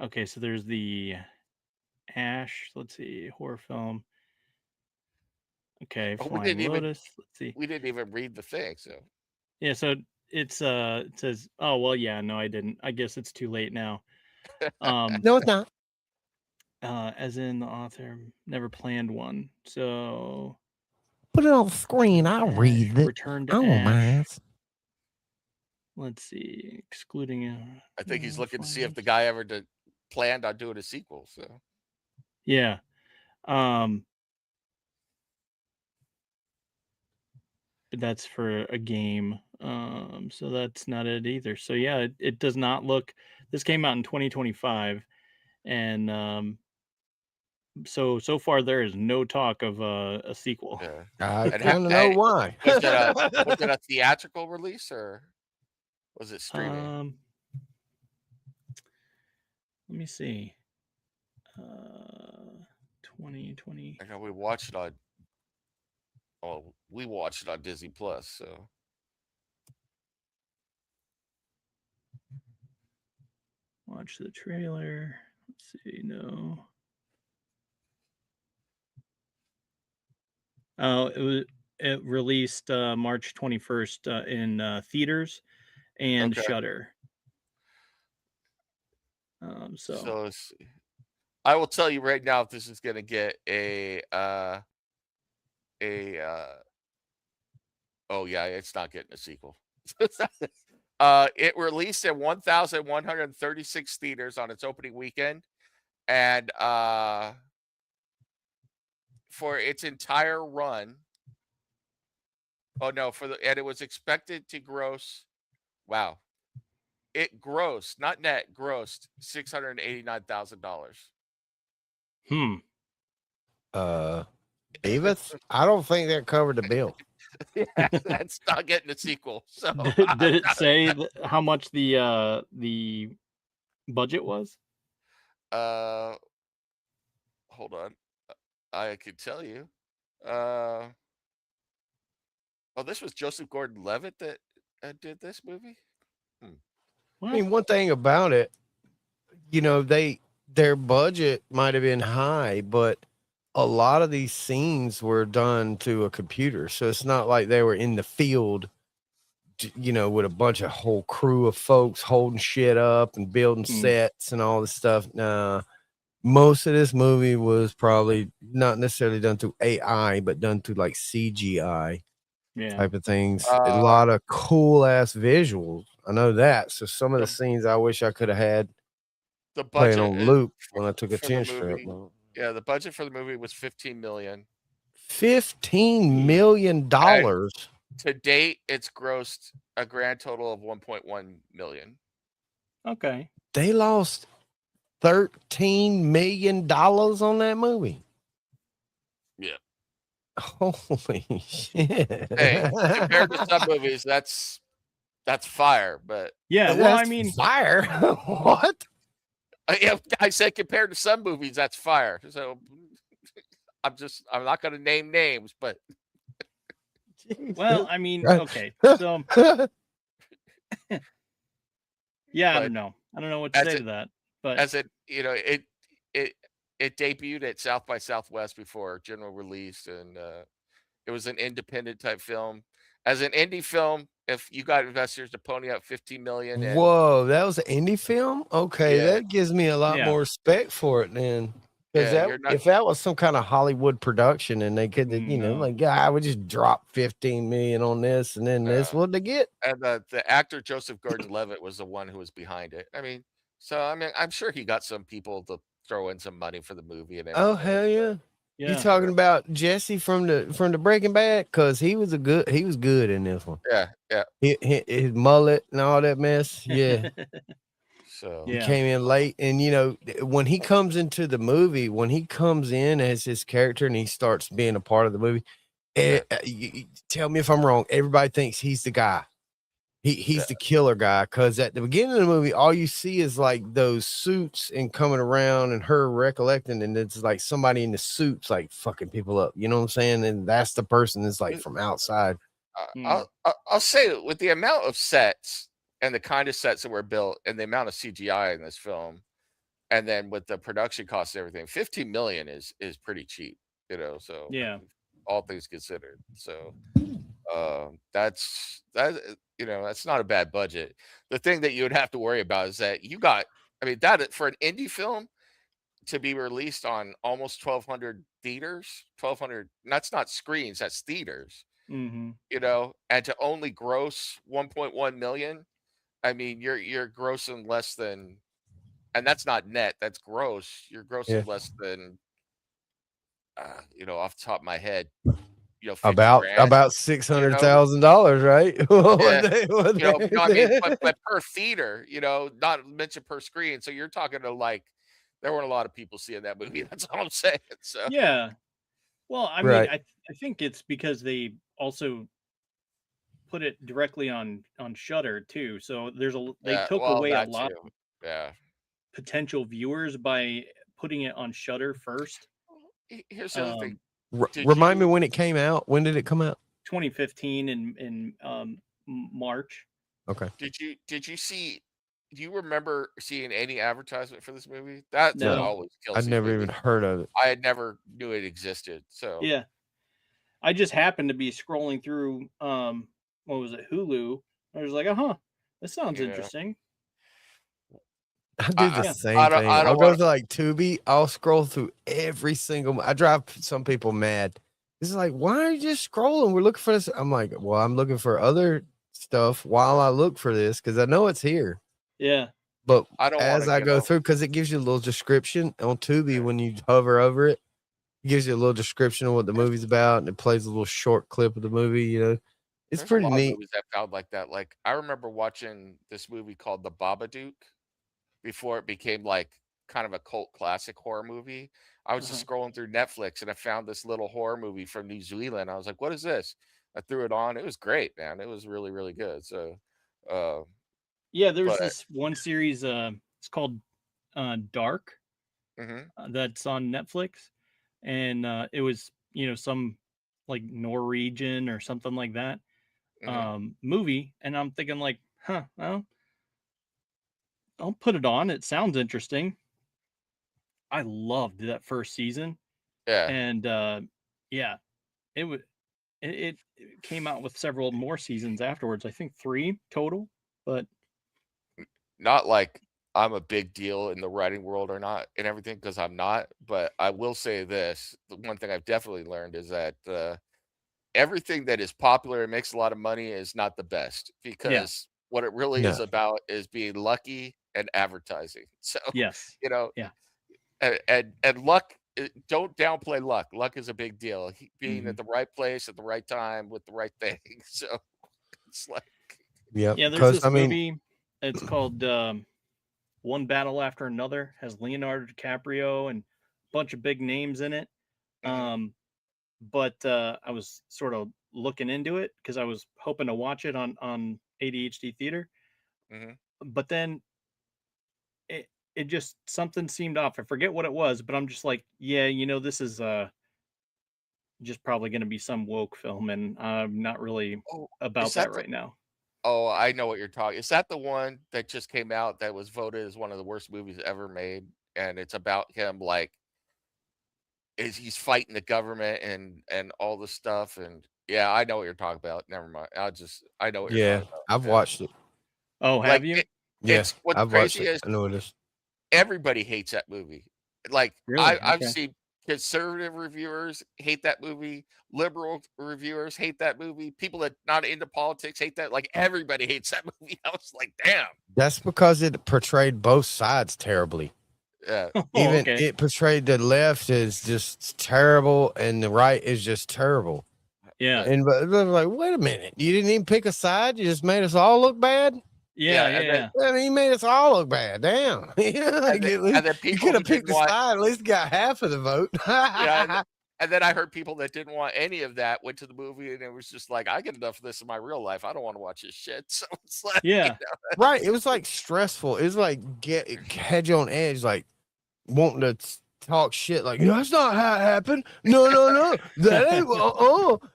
Okay, so there's the Ash. Let's see, horror film. Okay, Oh, Flying Lotus. Let's see. we didn't even read the thing. So Yeah, so it's it says, oh well, yeah, no, I didn't. I guess it's too late now. No, it's not. As in the author never planned one. So Put it on the screen. I'll Ash, read it. Return to I won't Ash. mind. Let's see, excluding. I think he's looking to see if the guy ever planned on doing a sequel. So Yeah. But that's for a game. So that's not it either. So yeah, it does not look. This came out in 2025, and so far there is no talk of a sequel. yeah. I And kind of know why. Was it a theatrical release or was it streaming? Let me see. 2020. I know we watched it on. Oh, we watched it on Disney Plus. So Watch the trailer. Let's see. No. Oh, it released March 21st in theaters and Okay. Shudder. So let's see. I will tell you right now if this is going to get oh yeah, it's not getting a sequel. It released in 1,136 theaters on its opening weekend, and for its entire run, and it was expected to gross. Wow, it grossed, not net, grossed $689,000. Davis, I don't think that covered the bill. Yeah, that's not getting a sequel. So did it say how much the budget was? Hold on, I could tell you. Oh, this was Joseph Gordon-Levitt that did this movie. I mean, one thing about it, you know, their budget might have been high, but a lot of these scenes were done to a computer, so it's not like they were in the field, you know, with a bunch of whole crew of folks holding shit up and building sets and all this stuff. Nah, most of this movie was probably not necessarily done through AI, but done through like CGI type of things. A lot of cool ass visuals. I know that. So some of the scenes I wish I could have had the playing budget on loop when I took a 10 for the strip. movie. Yeah, the budget for the movie was $15 million. $15 million. To date, it's grossed a grand total of $1.1 million. Okay. They lost $13 million on that movie. Yeah. Holy shit. Hey, compared to some movies, that's fire. But yeah, well, I mean, fire. What? I said compared to some movies, that's fire. So I'm not going to name names, but well, I mean, okay, so yeah, I don't know what to say to that, but as it, you know, it debuted at South by Southwest before general release, and it was an independent type film. As an indie film, if you got investors to pony up $15 million, whoa, that was an indie film. Okay, that gives me a lot more respect for it then. Because if that was some kind of Hollywood production and they could, you know, like, I would just drop 15 million on this and then this, what'd they get? And the actor Joseph Gordon-Levitt was the one who was behind it. I mean, I'm sure he got some people to throw in some money for the movie and everything. Oh hell yeah! You talking about Jesse from the Breaking Bad? Because he was good in this one. Yeah. His mullet and all that mess. Yeah. So he came in late, and you know, when he comes into the movie, when he comes in as his character and he starts being a part of the movie, tell me if I'm wrong. Everybody thinks he's the guy. He's the killer guy, because at the beginning of the movie, all you see is like those suits and coming around and her recollecting, and it's like somebody in the suits like fucking people up. You know what I'm saying? And that's the person that's like from outside. I'll say that with the amount of sets and the kind of sets that were built and the amount of CGI in this film, and then with the production costs and everything, 15 million is pretty cheap, you know. So Yeah. all things considered, so that's not a bad budget. The thing that you would have to worry about is that that for an indie film to be released on almost 1,200 theaters, 1,200. That's not screens, that's theaters. Mm-hmm. You know, and to only gross 1.1 million. I mean, you're grossing less than, and that's not net, that's gross. You're grossing less than, off the top of my head, 50 About grand, $600,000, right? No, I mean, but per theater, not mentioned per screen. So you're talking to like, there weren't a lot of people seeing that movie. That's all I'm saying. So Yeah. Well, I mean, I think it's because they also put it directly on Shudder too. So they took away a lot of potential viewers by putting it on Shudder first. Here's the other thing. Remind me when it came out. When did it come out? 2015 in March. Okay. Do you remember seeing any advertisement for this movie? That's what always kills me. I'd never even heard of it. I had never knew it existed. So yeah, I just happened to be scrolling through what was it, Hulu? I was like, this sounds interesting. I do the same thing. I'll go to like Tubi. I'll scroll through every single. I drive some people mad. It's like, why are you just scrolling? We're looking for this. I'm like, well, I'm looking for other stuff while I look for this because I know it's here. Yeah. But as I go through, because it gives you a little description on Tubi when you hover over it, it gives you a little description of what the movie's about, and it plays a little short clip of the movie. You know, it's pretty neat. Movies I found like that. Like I remember watching this movie called The Babadook before it became like kind of a cult classic horror movie. I was just scrolling through Netflix and I found this little horror movie from New Zealand. I was like, what is this? I threw it on. It was great, man. It was really, really good. So, yeah, there's this one series. It's called Dark. That's on Netflix, and it was some like Norwegian or something like that movie, and I'm thinking like, well, I'll put it on. It sounds interesting. I loved that first season. Yeah. And it came out with several more seasons afterwards. I think 3 total, but not like I'm a big deal in the writing world or not and everything, because I'm not, but I will say this. The one thing I've definitely learned is that everything that is popular and makes a lot of money is not the best, because what it really is about is being lucky and advertising. So, and luck, don't downplay luck. Luck is a big deal. Being at the right place at the right time with the right thing. So it's like, yeah, there's this movie. It's called One Battle After Another. Has Leonardo DiCaprio and a bunch of big names in it. But I was sort of looking into it because I was hoping to watch it on ADHD Theater. But then it just, something seemed off. I forget what it was, but I'm just like, this is just probably going to be some woke film, and I'm not really about that right now. Oh, I know what you're talking. Is that the one that just came out that was voted as one of the worst movies ever made? And it's about him, like, he's fighting the government and all this stuff. And yeah, I know what you're talking about. Never mind. I know what you're talking about. I've watched it. Oh, have you? Yes. What's I've crazy watched it. is I know it is. everybody hates that movie. Like, really? I've seen conservative reviewers hate that movie, liberal reviewers hate that movie, people that not into politics hate that. Like, everybody hates that movie. I was like, damn. That's because it portrayed both sides terribly. Yeah. It portrayed the left as just terrible and the right is just terrible. Yeah. And but like, wait a minute, you didn't even pick a side, you just made us all look bad. Yeah. I mean, he made us all look bad. Damn. And then you could have picked a side, at least got half of the vote. And then I heard people that didn't want any of that went to the movie, and it was just like, I get enough of this in my real life. I don't want to watch this shit. So it's like, Yeah. Right. It was like stressful. It was like it had you on edge, like wanting to talk shit. Like, that's not how it happened. No. That ain't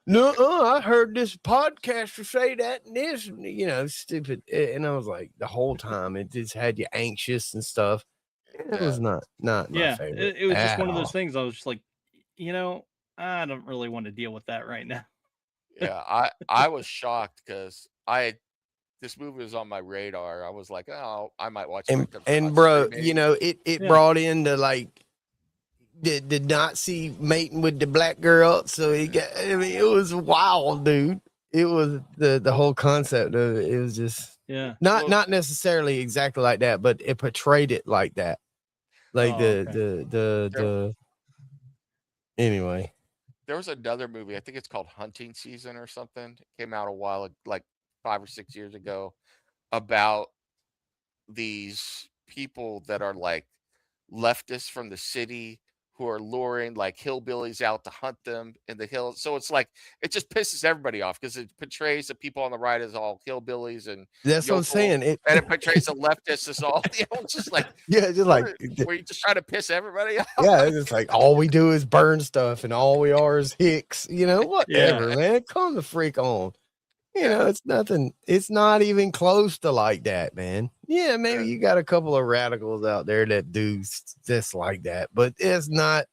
no. I heard this podcaster say that and this, stupid. And I was like, the whole time it just had you anxious and stuff. It was not my favorite. It was just one of all. those things. I was just like, I don't really want to deal with that right now. Yeah, I was shocked because this movie was on my radar. I was like, oh, I might watch it. And bro, it brought in the Nazi mating with the black girl. So it was wild, dude. It was the whole concept of it. It was just not necessarily exactly like that, but it portrayed it like that. Like anyway. There was another movie, I think it's called Hunting Season or something. It came out a while, like 5 or 6 years ago, about these people that are like leftists from the city who are luring like hillbillies out to hunt them in the hills. So it's like it just pisses everybody off because it portrays the people on the right as all hillbillies and that's what I'm saying. And it portrays the leftists as all it's just like just like were you just trying to piss everybody off? Yeah, it's like all we do is burn stuff and all we are is hicks. Whatever, man. Calm the freak on. It's nothing. It's not even close to like that, man. Yeah, maybe you got a couple of radicals out there that do just like that, but it's not.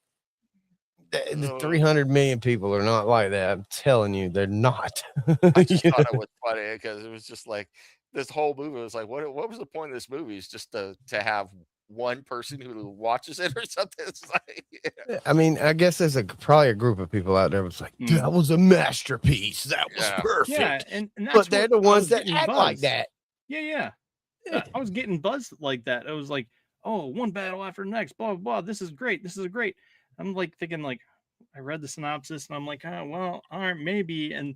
The 300 million people are not like that. I'm telling you, they're not. I just thought it was funny because it was just like this whole movie was like, what was the point of this movie? Is just to have one person who watches it or something. It's like, I mean, I guess there's probably a group of people out there was like, that was a masterpiece. That was perfect. Yeah, and but they're the ones that act like that. Yeah. I was getting buzzed like that. It was like, oh, one battle after the next, blah, blah, blah. This is great. I'm like thinking like, I read the synopsis and I'm like, oh, well, all right, maybe. And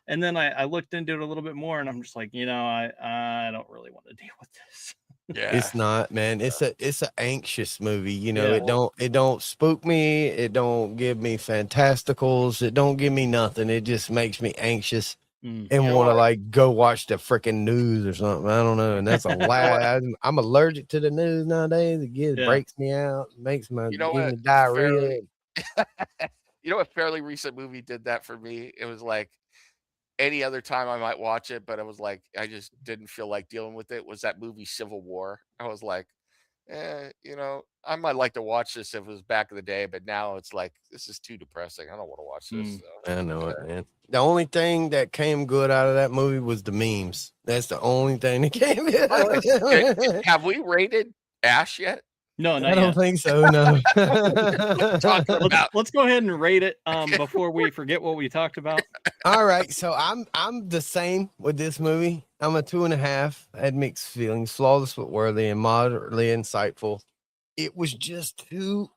then I looked into it a little bit more and I'm just like, I don't really want to deal with this. Yeah, it's not, man. It's an anxious movie. It don't spook me. It don't give me fantasticals. It don't give me nothing. It just makes me anxious and want to like go watch the freaking news or something. I don't know. And that's a lie. I'm allergic to the news nowadays. It breaks me out, makes my gives me diarrhea. A fairly recent movie did that for me. It was like any other time I might watch it, but it was like I just didn't feel like dealing with it. Was that movie Civil War? I was like, I might like to watch this if it was back in the day, but now it's like this is too depressing. I don't want to watch this. So. I know it, man. The only thing that came good out of that movie was the memes. That's the only thing that came good. Have we rated Ash yet? No, I don't think so. No. Let's go ahead and rate it before we forget what we talked about. All right, so I'm the same with this movie. I'm a 2.5. I had mixed feelings, flawless but worthy, and moderately insightful. It was just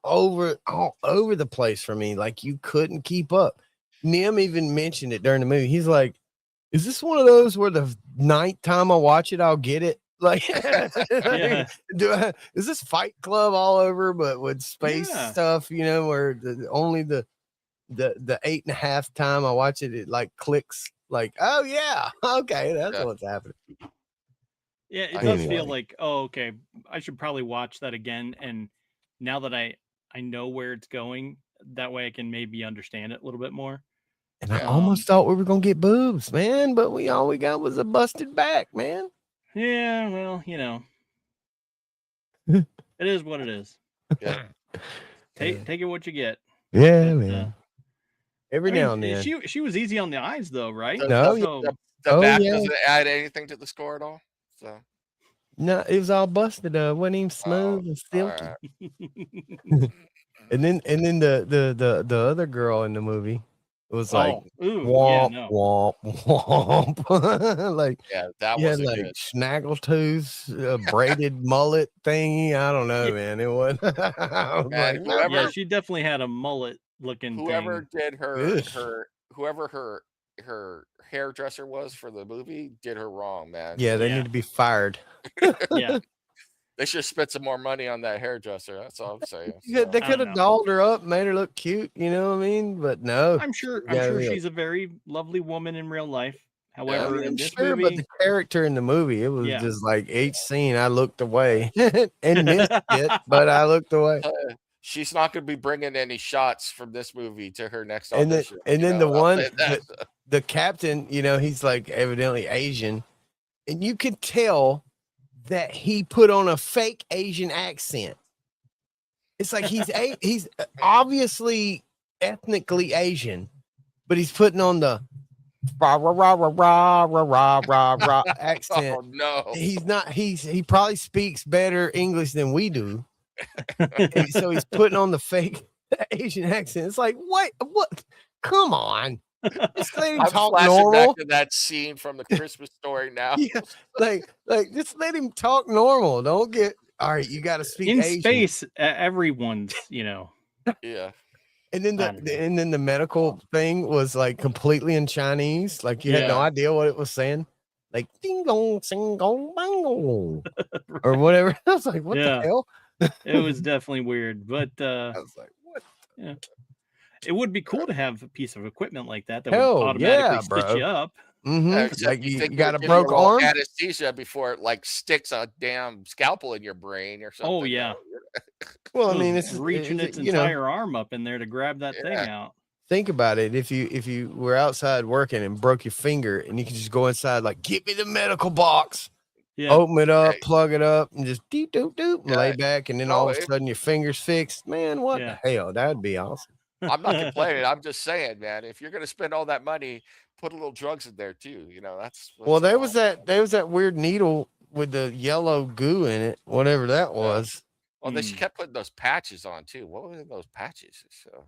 all over the place for me. Like you couldn't keep up. Nim even mentioned it during the movie. He's like, "Is this one of those where the ninth time I watch it, I'll get it?" Like, is this Fight Club all over, but with space stuff, where only the 8.5 time I watch it, it like clicks like, oh yeah, okay, that's what's happening. Yeah, it does feel like, oh, okay, I should probably watch that again. And now that I know where it's going, that way I can maybe understand it a little bit more. And I almost thought we were gonna get boobs, man, but all we got was a busted back, man. Yeah, well, it is what it is. Yeah. Take it what you get. Yeah, but, man. Every now and then. She was easy on the eyes though, right? The back doesn't add anything to the score at all. So no, it was all busted up. Wasn't even smooth and silky. Right. and then the other girl in the movie. It was like womp, womp, womp. Like that was like good. snaggletooth, braided mullet thingy. I don't know, man. It was. Man, she definitely had a mullet looking. Whoever did whoever her hairdresser was for the movie did her wrong, man. Yeah, they need to be fired. Yeah. They should spend some more money on that hairdresser. That's all I'm saying. They I could don't have know. dolled her up, made her look cute. You know what I mean? But no, I'm sure Yeah, she's a very lovely woman in real life. I However, mean, in I'm this sure, but movie, the character in the movie, it was Yeah. just like each scene I looked away and missed it, but I looked away. She's not going to be bringing any shots from this movie to her next And then, audition. and you then know, the I'll one, say that. the captain, you know, he's like evidently Asian, and you could tell that he put on a fake Asian accent. It's like he's obviously ethnically Asian, but he's putting on the rah rah rah rah rah rah rah rah accent. Oh no! He probably speaks better English than we do. And so he's putting on the fake Asian accent. It's like, what? Come on. Just let him I'm talk flashing normal. back to that scene from the Christmas Story now. Yeah, like just let him talk normal. Don't get all right. You got to speak in Asian. space, everyone's, Yeah. And then I don't know. the medical thing was like completely in Chinese. Like you had no Yeah. idea what it was saying. Like ding dong, sing gong, bang gong, or whatever. I was like, what Yeah. the hell? It was definitely weird, but I was like, what? it would be cool to have a piece of equipment like that Hell, would automatically yeah, stitch bro. you up. Mm-hmm. Like you think got they're a giving you broke little arm. anesthesia before it like sticks a damn scalpel in your brain or something. Oh yeah. Well, I It mean, was it's reaching its you know, entire arm up in there to grab that thing out. think about it. If you were outside working and broke your finger, and you could just go inside, like, give me the medical box, open it up, plug it up, and just deep doop doop, and lay back, and then all of a sudden your finger's fixed. Man, what the hell? That'd be awesome. I'm not complaining. I'm just saying, man, if you're gonna spend all that money, put a little drugs in there too. You know, that's well, there was that weird needle with the yellow goo in it, whatever that was. Well, they kept putting those patches on too. What were those patches? So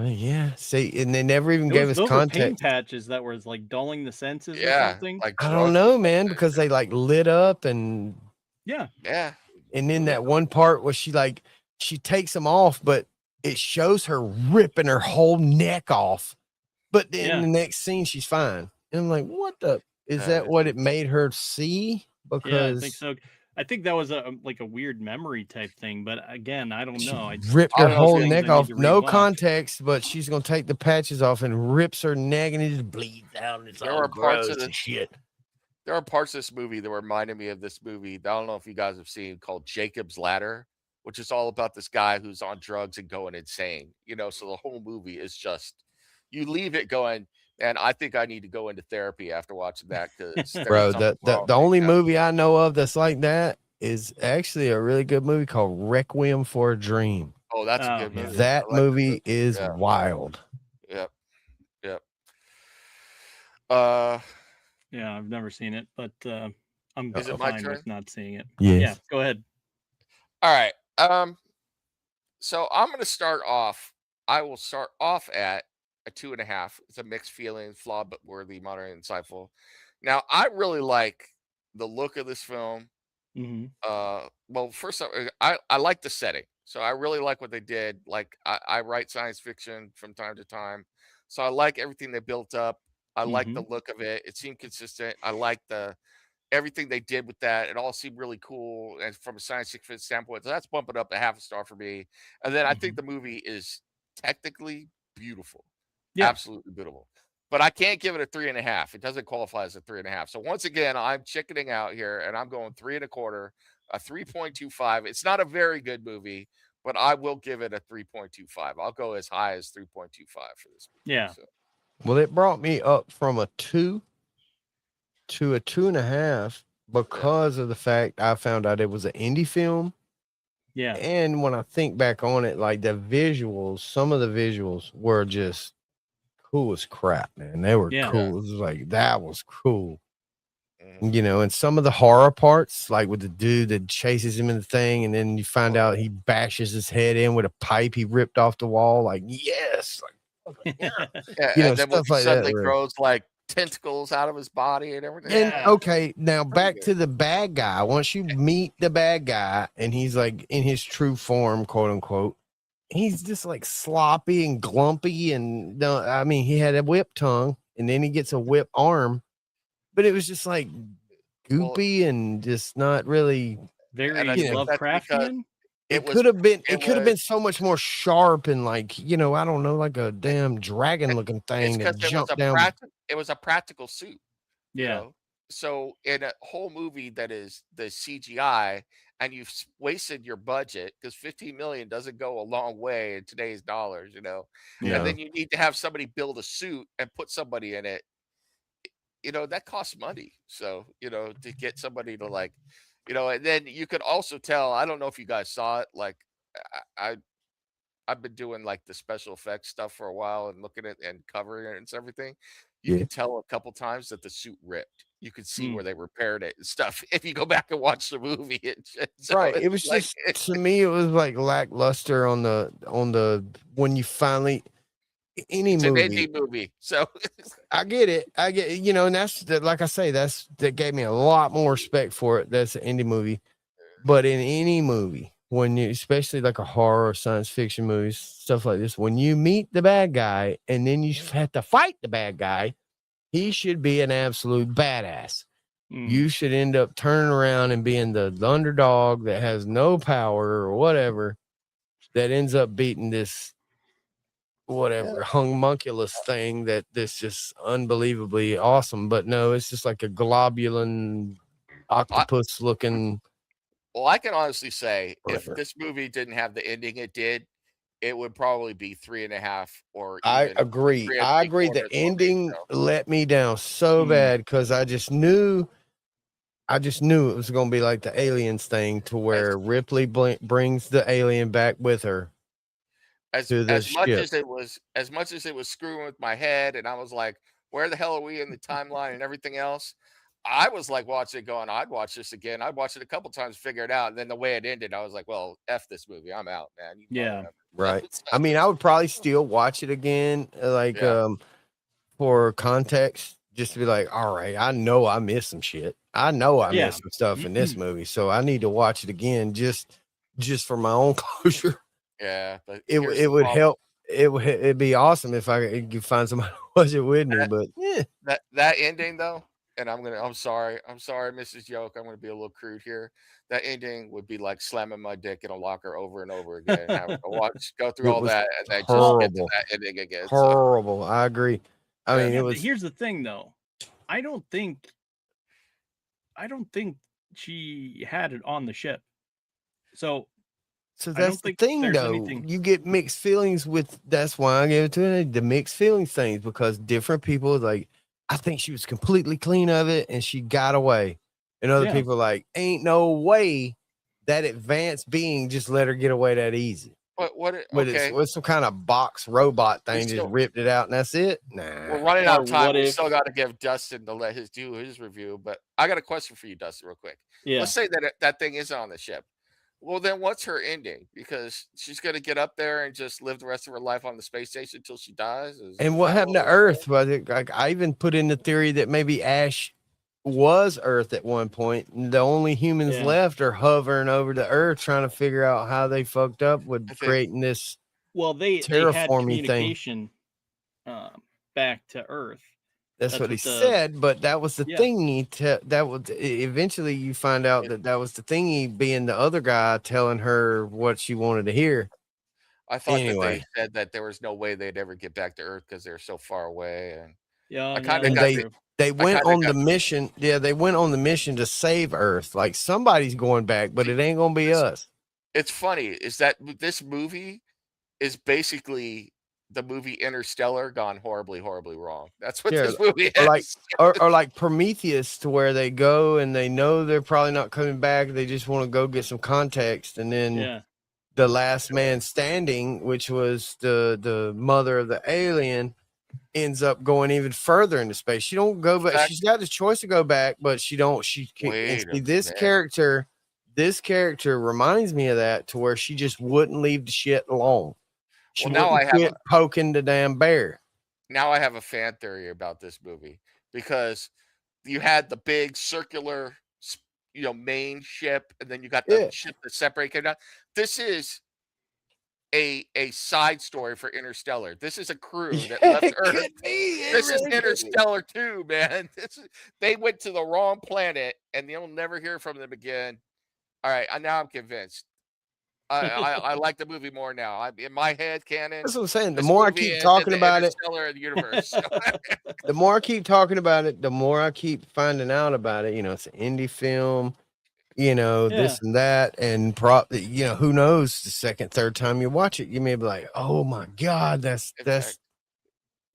yeah, see, and they never even gave us those were pain context. patches that was like dulling the senses or something. like I don't know, man, because they like lit up and yeah. And then that one part where she takes them off, but it shows her ripping her whole neck off. But then the next scene, she's fine. And I'm like, what the? Is that what it made her see? Because I think so. I think that was a weird memory type thing. But again, I don't know. I ripped her whole neck off. No rewatch. context, but she's going to take the patches off and rips her neck and it just bleeds out. And it's all gross and shit. There are parts of this movie that reminded me of this movie. I don't know if you guys have seen, called Jacob's Ladder, which is all about this guy who's on drugs and going insane. You know, so the whole movie is just, you leave it going, man, I think I need to go into therapy after watching that. Bro, the only movie I know of that's like that is actually a really good movie called Requiem for a Dream. Oh, that's a good movie. That movie is wild. Yep. Yeah, I've never seen it, but I'm Is it my fine turn? with not seeing it. Yes. Yeah, go ahead. All right. So I'm going to start off. I will start off at a 2.5. It's a mixed feeling, flawed but worthy, modern, and insightful. Now, I really like the look of this film. Well, first off, I like the setting. So I really like what they did. Like I write science fiction from time to time. So I like everything they built up. I like the look of it. It seemed consistent. I like everything they did with that. It all seemed really cool. And from a science fiction standpoint, so that's bumping up a 0.5 star for me. And then I think the movie is technically beautiful. Yeah. Absolutely beautiful. But I can't give it a 3.5. It doesn't qualify as a 3.5. So once again, I'm chickening out here and I'm going 3.25, a 3.25. It's not a very good movie, but I will give it a 3.25. I'll go as high as 3.25 for this movie. Yeah. So. Well, it brought me up from a 2 to a 2.5 because of the fact I found out it was an indie film. Yeah. And when I think back on it, like the visuals, some of the visuals were just cool as crap, man. They were cool. It was like, that was cool. You know, and some of the horror parts, like with the dude that chases him in the thing, and then you find out he bashes his head in with a pipe he ripped off the wall. Like, yes. Like, yeah, you know, and then when stuff he like suddenly that. grows like tentacles out of his body and everything. And okay, now back to the bad guy. Once you meet the bad guy and he's like in his true form, quote unquote, he's just like sloppy and glumpy. And I mean, he had a whip tongue and then he gets a whip arm, but it was just like goopy and just not really. very and I think that's because Lovecraftian. it was It could have been so much more sharp and like, I don't know, like a damn dragon looking it's thing that because jumped down. it was a practical suit, you Yeah. know. So in a whole movie that is the CGI, and you've wasted your budget because 15 million doesn't go a long way in today's dollars, and Yeah. then you need to have somebody build a suit and put somebody in it, that costs money. So, to get somebody to like, and then you could also tell, I don't know if you guys saw it, like I've been doing like the special effects stuff for a while and looking at and covering it and everything. You Yeah. could tell a couple times that the suit ripped. You could see Mm. where they repaired it and stuff. If you go back and watch the movie, so Right. It it's was like, just to me, it was like lackluster on the when you finally any it's an movie. indie movie. So I get it. And that's like I say, that gave me a lot more respect for it. That's an indie movie. But in any movie, when you, especially like a horror or science fiction movies, stuff like this, when you meet the bad guy and then you have to fight the bad guy, he should be an absolute badass. Mm. You should end up turning around and being the underdog that has no power or whatever, that ends up beating this whatever homunculus thing that's just unbelievably awesome. But no, it's just like a globulin octopus looking. well, I can honestly say Whatever. if this movie didn't have the ending it did, it would probably be 3.5 or I even agree. 3 I agree. The for me, ending so. let me down so bad because I just knew it was going to be like the aliens thing, to where Ripley brings the alien back with her to the As much ship. as it was screwing with my head, and I was like, where the hell are we in the timeline and everything else? I was like watching it going, I'd watch this again. I'd watch it a couple times, figure it out. And then the way it ended, I was like, well, F this movie. I'm out, man. Yeah. Right. I mean, I would probably still watch it again, like for context, just to be like, all right, I know I missed some shit. I know I missed some stuff in this movie, so I need to watch it again just for my own closure. Yeah, but it would help. It'd be awesome if I could find somebody to watch it with me. But that ending though, and I'm sorry, Mrs. Yoke, I'm gonna be a little crude here. That ending would be like slamming my dick in a locker over and over again, and having to go through all that, and then just get to that ending again. Horrible. I agree. I mean, it was. Here's the thing, though. I don't think she had it on the ship. So that's the thing, though. You get mixed feelings with. That's why I gave it to her, the mixed feelings things, because different people like, I think she was completely clean of it and she got away, and other people like, ain't no way that advanced being just let her get away that easy. What's some kind of box robot thing just ripped it out and that's it? Nah. We're running out of time. We still got to give Dustin to let do his review, but I got a question for you, Dustin, real quick. Yeah. Let's say that thing isn't on the ship. Well, then what's her ending? Because she's going to get up there and just live the rest of her life on the space station until she dies. And what happened to Earth? Like, I even put in the theory that maybe Ash was Earth at one point, and the only humans left are hovering over the Earth trying to figure out how they fucked up with creating this. Well, they had communication back to Earth. That's what he said, but that was the thingy. That was eventually you find out that was the thingy, being the other guy telling her what she wanted to hear. I thought that they said that there was no way they'd ever get back to Earth because they're so far away, and they went on the mission. Yeah, they went on the mission to save Earth. Like, somebody's going back, but it ain't gonna be us. It's funny is that this movie is basically the movie Interstellar gone horribly, horribly wrong. That's what this movie is. Or like Prometheus, to where they go and they know they're probably not coming back. They just want to go get some context, and then the last man standing, which was the mother of the alien, ends up going even further into space. She don't go back. She's got the choice to go back, but she don't. She can't. This character reminds me of that, to where she just wouldn't leave the shit alone. She quit poking the damn bear. Now I have a fan theory about this movie, because you had the big circular, main ship, and then you got the ship that separated out. This is a side story for Interstellar. This is a crew that left Earth. This is Interstellar too, man. They went to the wrong planet, and you'll never hear from them again. All right, now I'm convinced. I like the movie more now. In my head canon, That's what I'm saying. The this more I movie keep is talking about it, Interstellar of the universe. the more I keep talking about it, the more I keep finding out about it. You know, it's an indie film, you know, Yeah. this and that. And you know, who knows, the second, third time you watch it, you may be like, oh my God, that's, In fact,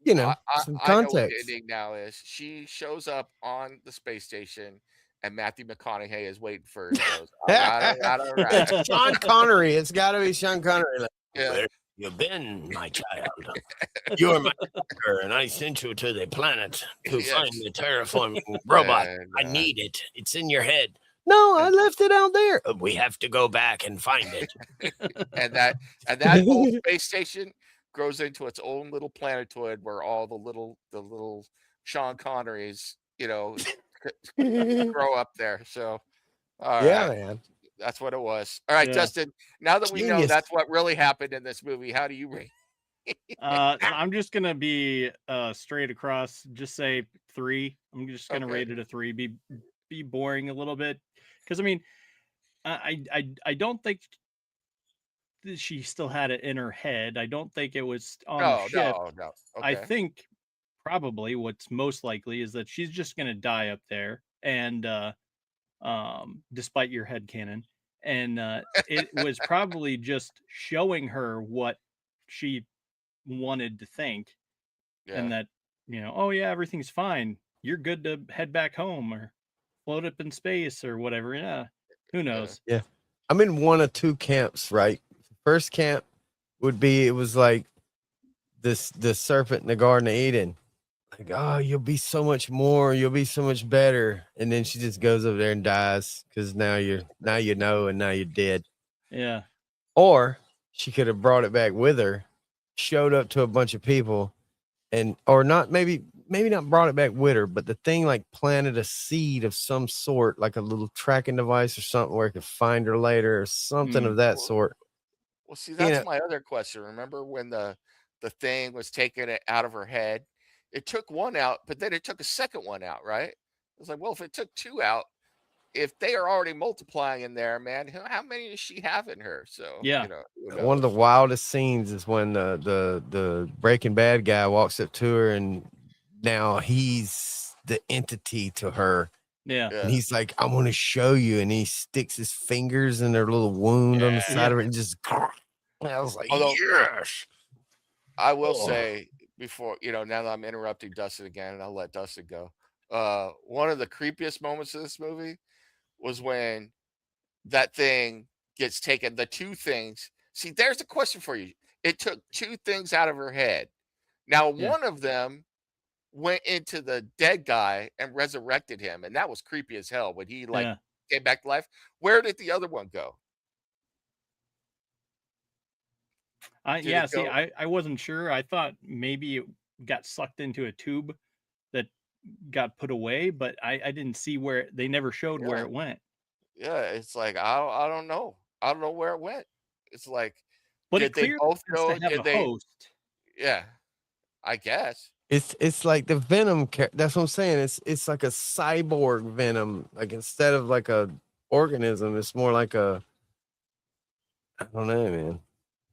you know, I some I know what the context. ending now is. She shows up on the space station, and Matthew McConaughey is waiting for her and goes, "All right, all right, all right." It's Sean Connery. It's got to be Sean Connery. Like, Yeah. Where you been, my child? You're my doctor, and I sent you to the planet to Yes. find the terraforming robot. And, I need it. It's in your head. no, I left it out there. We have to go back and find it. and that whole space station grows into its own little planetoid where all the little Sean Connerys, you know, grow up there. So, all Yeah, right, man. that's what it was. All right, Yeah. Dustin. Now that we know Genius. that's what really happened in this movie, how do you rate? I'm just gonna be straight across. Just say 3. I'm just gonna Okay. rate it a 3. Be boring a little bit, because I mean, I don't think that she still had it in her head. I don't think it was on the No, ship. no. I Okay. think probably what's most likely is that she's just gonna die up there, and despite your headcanon, and it was probably just showing her what she wanted to think, and Yeah. that, you know, oh yeah, everything's fine, you're good to head back home or float up in space or whatever. Yeah, who knows? Yeah. I'm in one of two camps, right? First camp would be, it was like the serpent in the Garden of Eden. Like, oh, you'll be so much more, you'll be so much better. And then she just goes over there and dies because now you know, and now you're dead. Yeah. Or she could have brought it back with her, showed up to a bunch of people, and or not, maybe not brought it back with her, but the thing like planted a seed of some sort, like a little tracking device or something where it could find her later or something of that sort. Well, see, You that's know, my other question. Remember when the thing was taking it out of her head? It took one out, but then it took a second one out, right? It was like, well, if it took two out, if they are already multiplying in there, man, how many does she have in her? So, Yeah. you know, who one of the knows? wildest scenes is when the Breaking Bad guy walks up to her, and now he's the entity to her. Yeah. And Yeah. he's like, I want to show you. And he sticks his fingers in her little wound on the Yeah. side of it and just, I was like, Although yes. I will Oh. say before, you know, now that I'm interrupting Dustin again, and I'll let Dustin go. One of the creepiest moments of this movie was when that thing gets taken. The two things. See, there's a question for you. It took two things out of her head. Now, Yeah. one of them went into the dead guy and resurrected him, and that was creepy as hell when he like Yeah. came back to life. Where did the other one go? Did Yeah, it see, go? I wasn't sure. I thought maybe it got sucked into a tube that got put away, but I didn't see where. They never showed where Yeah, it went. yeah. It's like I don't know. I don't know where it went. It's like, But it did they clearly both has to go? have a Did they? host. Yeah, I guess. It's like the Venom. That's what I'm saying. It's like a cyborg Venom. Like instead of like a organism, it's more like a, I don't know, man.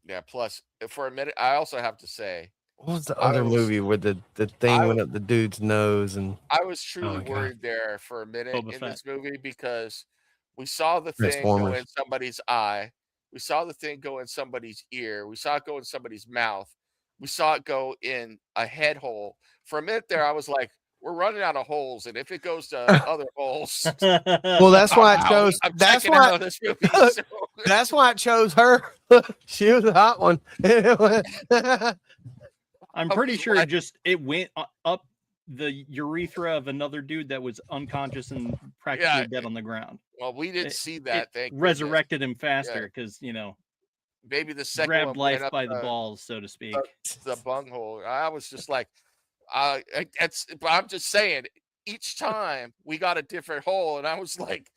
Yeah. Plus, for a minute, I also have to say, What was the I other was movie where the thing I went up the dude's nose and I was truly my God. worried there for a minute Boba in Fett. this movie because we saw the thing go Transformers. in somebody's eye. We saw the thing go in somebody's ear. We saw it go in somebody's mouth. We saw it go in a head hole. For a minute there, I was like, we're running out of holes. And if it goes to other holes, Well, that's why I chose. I'm That's checking why. out of this movie. So, That's why I chose her. She was a hot one. I'm I pretty was sure like- it went up the urethra of another dude that was unconscious and practically Yeah, dead on the ground. well, we didn't It- see that. It Thank goodness. resurrected him faster because, you know, Maybe the second grabbed one life went up by the balls, so to speak. the bunghole. I was just like, but I'm just saying, each time we got a different hole, and I was like,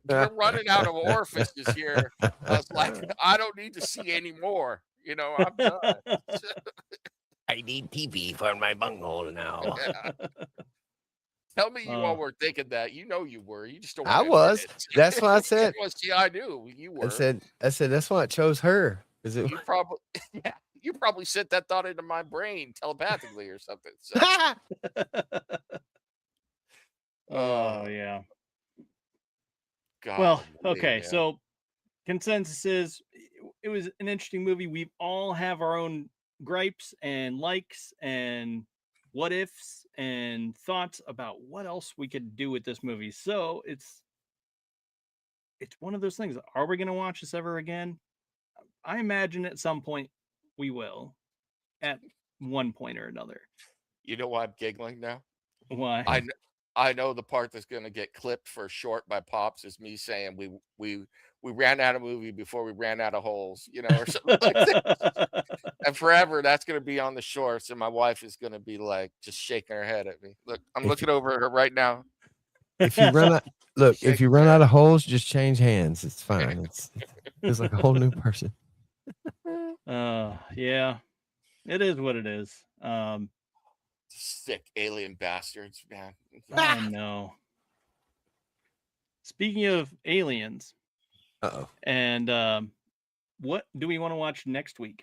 we're running out of orifices here. I was like, I don't need to see any more. You know, I'm done. I need pee-pee for my bunghole now. Yeah. Tell me you all were thinking that. You know you were. You just don't I want to admit was. it. That's why I said. Well, see, I knew you were. I said that's why I chose her. Is it? You probably, yeah, you probably sent that thought into my brain telepathically or something. So, Oh yeah. God, Well, almighty, okay. man. So consensus is it was an interesting movie. We all have our own gripes and likes and what ifs and thoughts about what else we could do with this movie. So it's one of those things. Are we going to watch this ever again? I imagine at some point we will, at one point or another. You know why I'm giggling now? Why? I know the part that's going to get clipped for short by Pops is me saying we ran out of movie before we ran out of holes, you know, or something like that. And forever that's going to be on the shorts, and my wife is going to be like just shaking her head at me. Look, I'm looking over at her right now. If you run out, look, if Shake you your run head. out of holes, just change hands. It's fine. It's like a whole new person. Yeah, it is what it is. Sick alien bastards, man. I know. Speaking of aliens, and what do we want to watch next week?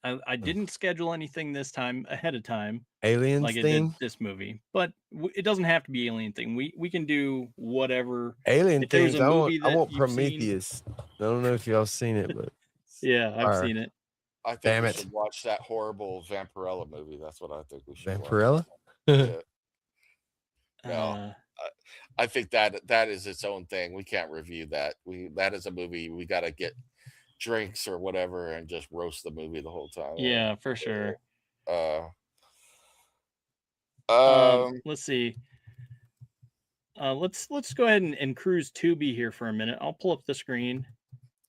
I didn't schedule anything this time ahead of time, Aliens like I theme. did this movie, but it doesn't have to be alien thing. We can do whatever. Alien If there's themes. a I movie want that you've seen, Prometheus. I don't know if y'all seen it, but yeah, I've fire. seen it. I think Damn we it. should watch that horrible Vampirella movie. That's what I think we should watch. Vampirella. Yeah. No, I think that is its own thing. We can't review that. That is a movie we got to get drinks or whatever and just roast the movie the whole time. Yeah, for sure. Let's see. Let's go ahead and cruise Tubi here for a minute. I'll pull up the screen,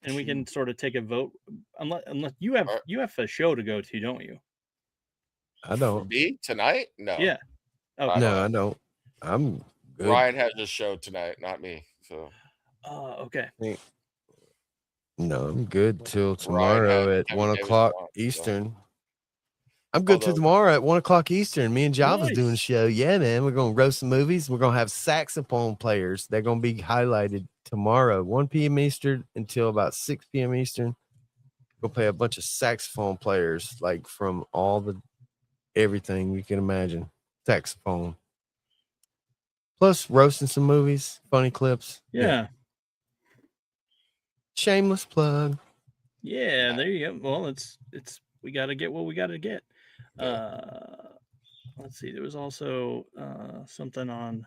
and we can sort of take a vote. Unless you have a show to go to, don't you? I don't. For me tonight? No. Yeah. Okay. No, I don't. I'm good. Ryan has a show tonight, not me. So. Okay. No, I'm good till tomorrow at 1 o'clock Eastern. So. I'm good till tomorrow at 1 o'clock Eastern. Me and Java's doing a show. Yeah, man. We're going to roast some movies. We're going to have saxophone players. They're going to be highlighted tomorrow, 1 p.m. Eastern until about 6 p.m. Eastern. We'll play a bunch of saxophone players, like from everything you can imagine. Saxophone. Plus roasting some movies, funny clips. Yeah. Shameless plug. Yeah, there you go. Well, it's we got to get what we got to get. Let's see. There was also something on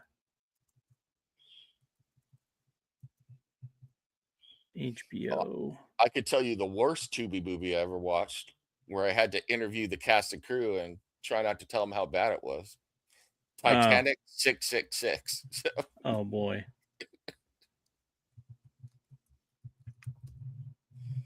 HBO. I could tell you the worst Tubi movie I ever watched, where I had to interview the cast and crew and try not to tell them how bad it was. Titanic 666. Oh boy.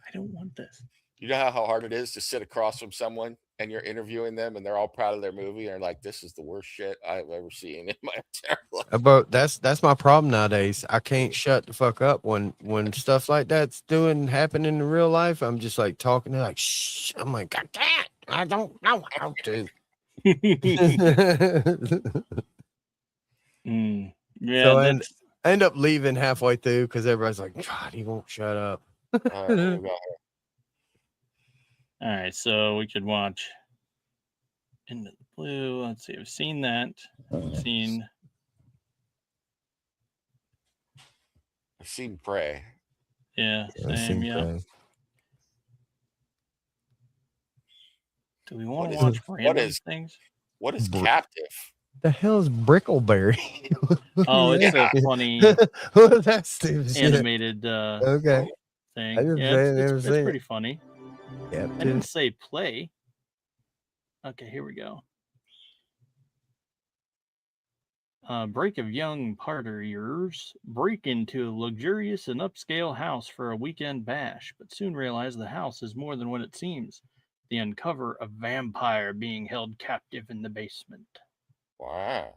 I don't want this. You know how hard it is to sit across from someone and you're interviewing them and they're all proud of their movie and they're like, this is the worst shit I've ever seen in my entire life. But that's my problem nowadays. I can't shut the fuck up when stuff like that's happening in real life. I'm just like talking. They're like, shh. I'm like, God damn, I don't know how to. Yeah. So I end up leaving halfway through because everybody's like, God, he won't shut up. All right, so we could watch Into the Blue. Let's see. I've seen that. I've seen Prey. Yeah, same. Yeah. Prey. Do we want to watch random things? What is Captive? The hell is Brickleberry? Oh, it's a funny that's animated okay thing. It's pretty funny. Yeah, I didn't say play. Okay, here we go. Break of young partiers break into a luxurious and upscale house for a weekend bash, but soon realize the house is more than what it seems. They uncover a vampire being held captive in the basement. Wow.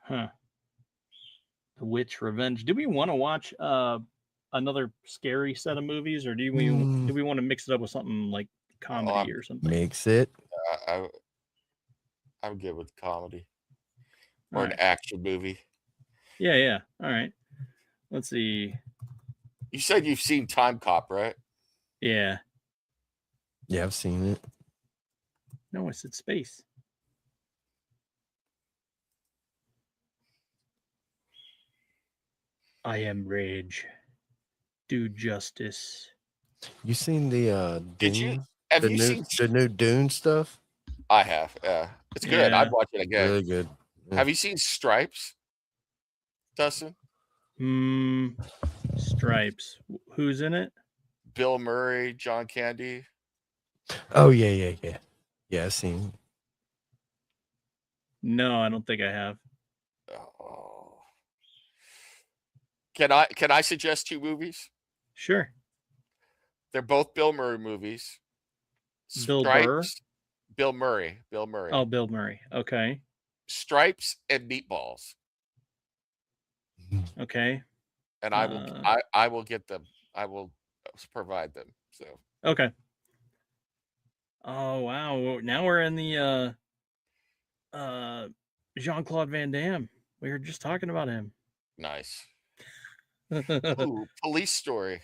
Huh. The Witch Revenge. Do we want to watch another scary set of movies, or do we want to mix it up with something like comedy or something? Mix it. I'm good with comedy or All an right. action movie. Yeah. All right. Let's see. You said you've seen Time Cop, right? Yeah. Yeah, I've seen it. No, I said space. I am rage. Do justice. You seen the Did you? Dune? Have The you seen? new Dune stuff? I have. It's good. Yeah. I'd watch it again. Really good. Yeah. Have you seen Stripes, Dustin? Stripes. Who's in it? Bill Murray, John Candy. Oh yeah. Yeah, I've seen. No, I don't think I have. Oh. Can I suggest 2 movies? Sure. They're both Bill Murray movies. Bill Burr? Stripes. Bill Murray. Oh, Bill Murray. Okay. Stripes and Meatballs. Okay. And I will get them. I will provide them. So Okay. Oh wow. Now we're in the Jean-Claude Van Damme. We were just talking about him. nice. Ooh, Police Story.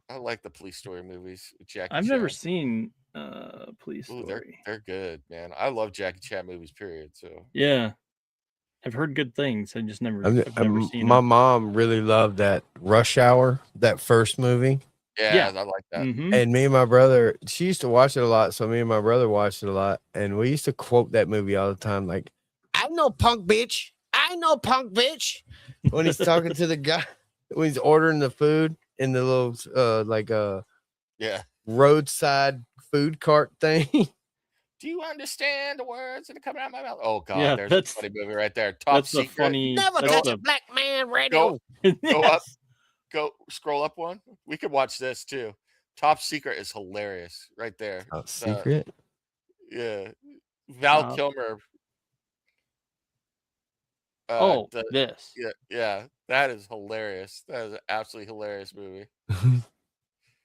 I like the Police Story movies with Jackie I've never Chan. seen Police Ooh, Story. they're good, man. I love Jackie Chan movies, period. So Yeah. I've heard good things. I just never I've never seen my them. mom really loved that Rush Hour, that first movie. yeah. I like that. Mhm. And me and my brother, she used to watch it a lot. So me and my brother watched it a lot. And we used to quote that movie all the time. Like, I know punk bitch. I know punk bitch. When he's talking to the guy, when he's ordering the food in the little, Yeah. roadside food cart thing. Do you understand the words that are coming out of my mouth? Oh God, Yeah, there's that's- a funny movie right there. Top That's the Secret. funny. Never that's touch the- a black man radio. Go up. Go scroll up one. We could watch this too. Top Secret is hilarious right there. Oh, secret. Yeah. Val Top- Kilmer. This. Yeah. That is hilarious. That is an absolutely hilarious movie.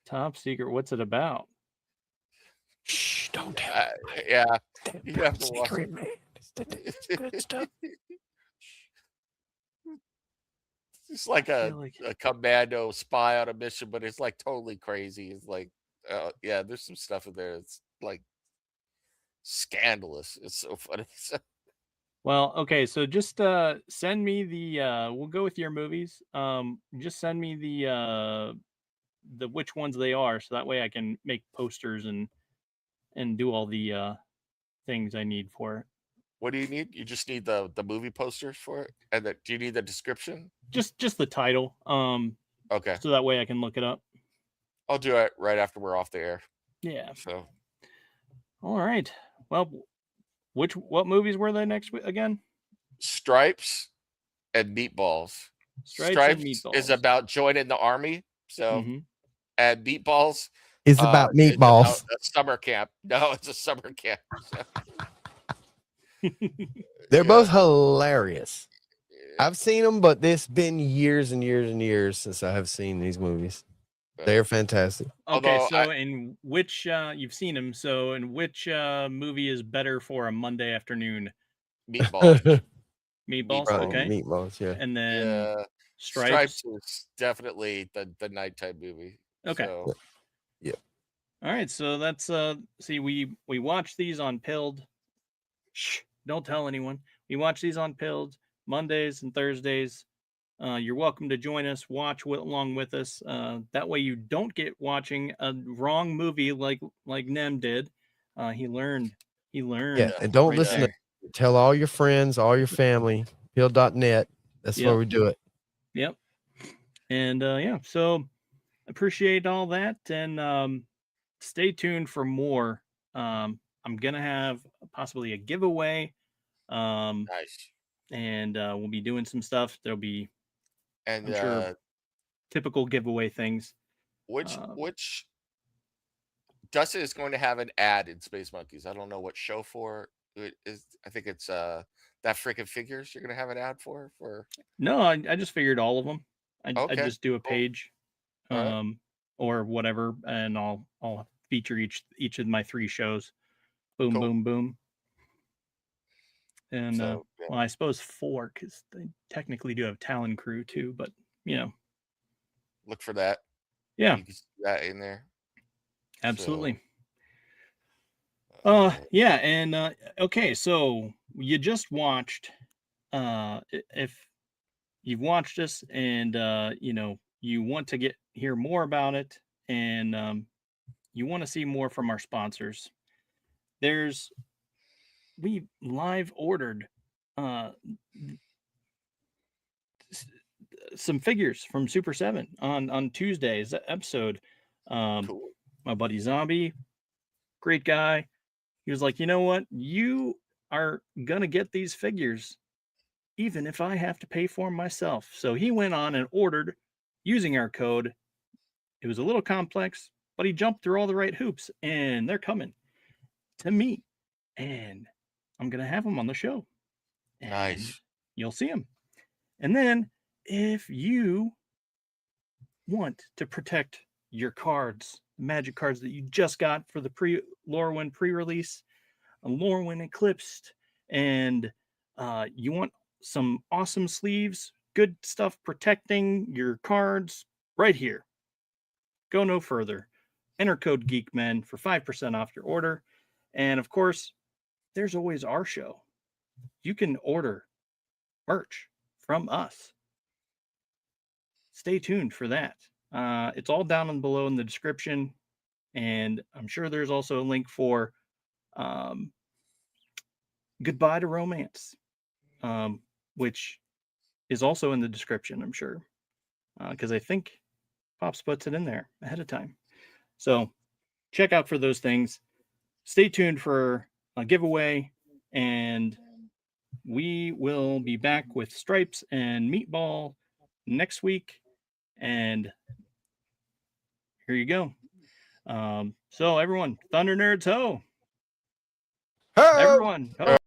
Top Secret. What's it about? Shh, don't tell. Yeah. That You have to top watch secret, man. It's good stuff. It's like I a feel like- commando spy on a mission, but it's like totally crazy. It's like, yeah, there's some stuff in there. It's like scandalous. It's so funny. Well, okay, so just send me the we'll go with your movies. Just send me the which ones they are, so that way I can make posters and do all the things I need for it. What do you need? You just need the movie posters for it, and do you need the description? Just the title. Okay, So that way I can look it up. I'll do it right after we're off the air. Yeah. So All right. Well, what movies were they next week again? Stripes and Meatballs. Stripes and Meatballs. is about joining the army. So Mhm. and Meatballs It's about is meatballs. about a summer camp. No, it's a summer camp. So, They're yeah. both hilarious. I've seen them, but it's been years and years and years since I have seen these movies. They're fantastic. Okay, Although so in which you've seen them, so in which movie is better for a Monday afternoon? Meatballs. Meatballs, Right, okay. Meatballs, yeah. And then Yeah. Stripes. is definitely the nighttime movie. Okay. So, All right, so that's see we watch these on Pilled. Shh, don't tell anyone. We watch these on Pilled Mondays and Thursdays. You're welcome to join us, watch along with us. That way you don't get watching a wrong movie like Nem did. He learned. Yeah, and don't right listen there. to tell all your friends, all your family, pill.net. That's where we do it. Yep. And yeah, so appreciate all that, and stay tuned for more. I'm gonna have possibly a giveaway. nice. And we'll be doing some stuff. There'll be, And I'm sure, typical giveaway things. which Dustin is going to have an ad in Space Monkeys. I don't know what show for it is. I think it's that freaking figures you're going to have an ad for. No, I just figured all of them. I Okay, just do a cool. page, All right. or whatever, and I'll feature each of my 3 shows. Boom, Cool. boom, boom. And So yeah, well, I suppose 4 because they technically do have Talon Crew too, but look for that. yeah, You can see that in there. absolutely. So, Yeah, and okay, so you just watched if you've watched this and you want to hear more about it and you want to see more from our sponsors, we live ordered uh some figures from Super 7 on Tuesday's episode. cool. My buddy Zombie, great guy. He was like, you know what? You are gonna get these figures even if I have to pay for them myself. So he went on and ordered using our code. It was a little complex, but he jumped through all the right hoops, and they're coming to me. And I'm gonna have them on the show. And Nice. you'll see them. And then if you want to protect your cards, the magic cards that you just got for the Lorwyn pre-release, Lorwyn Eclipsed, and you want some awesome sleeves, good stuff protecting your cards right here. Go no further. Enter code Geek-men for 5% off your order. And of course, there's always our show. You can order merch from us. Stay tuned for that. It's all down below in the description. And I'm sure there's also a link for Goodbye to Romance, which is also in the description, I'm sure. Because I think Pops puts it in there ahead of time. So check out for those things. Stay tuned for a giveaway. And we will be back with Stripes and Meatball next week. And here you go. So everyone, Thunder Nerds ho! Ho! Everyone, ho!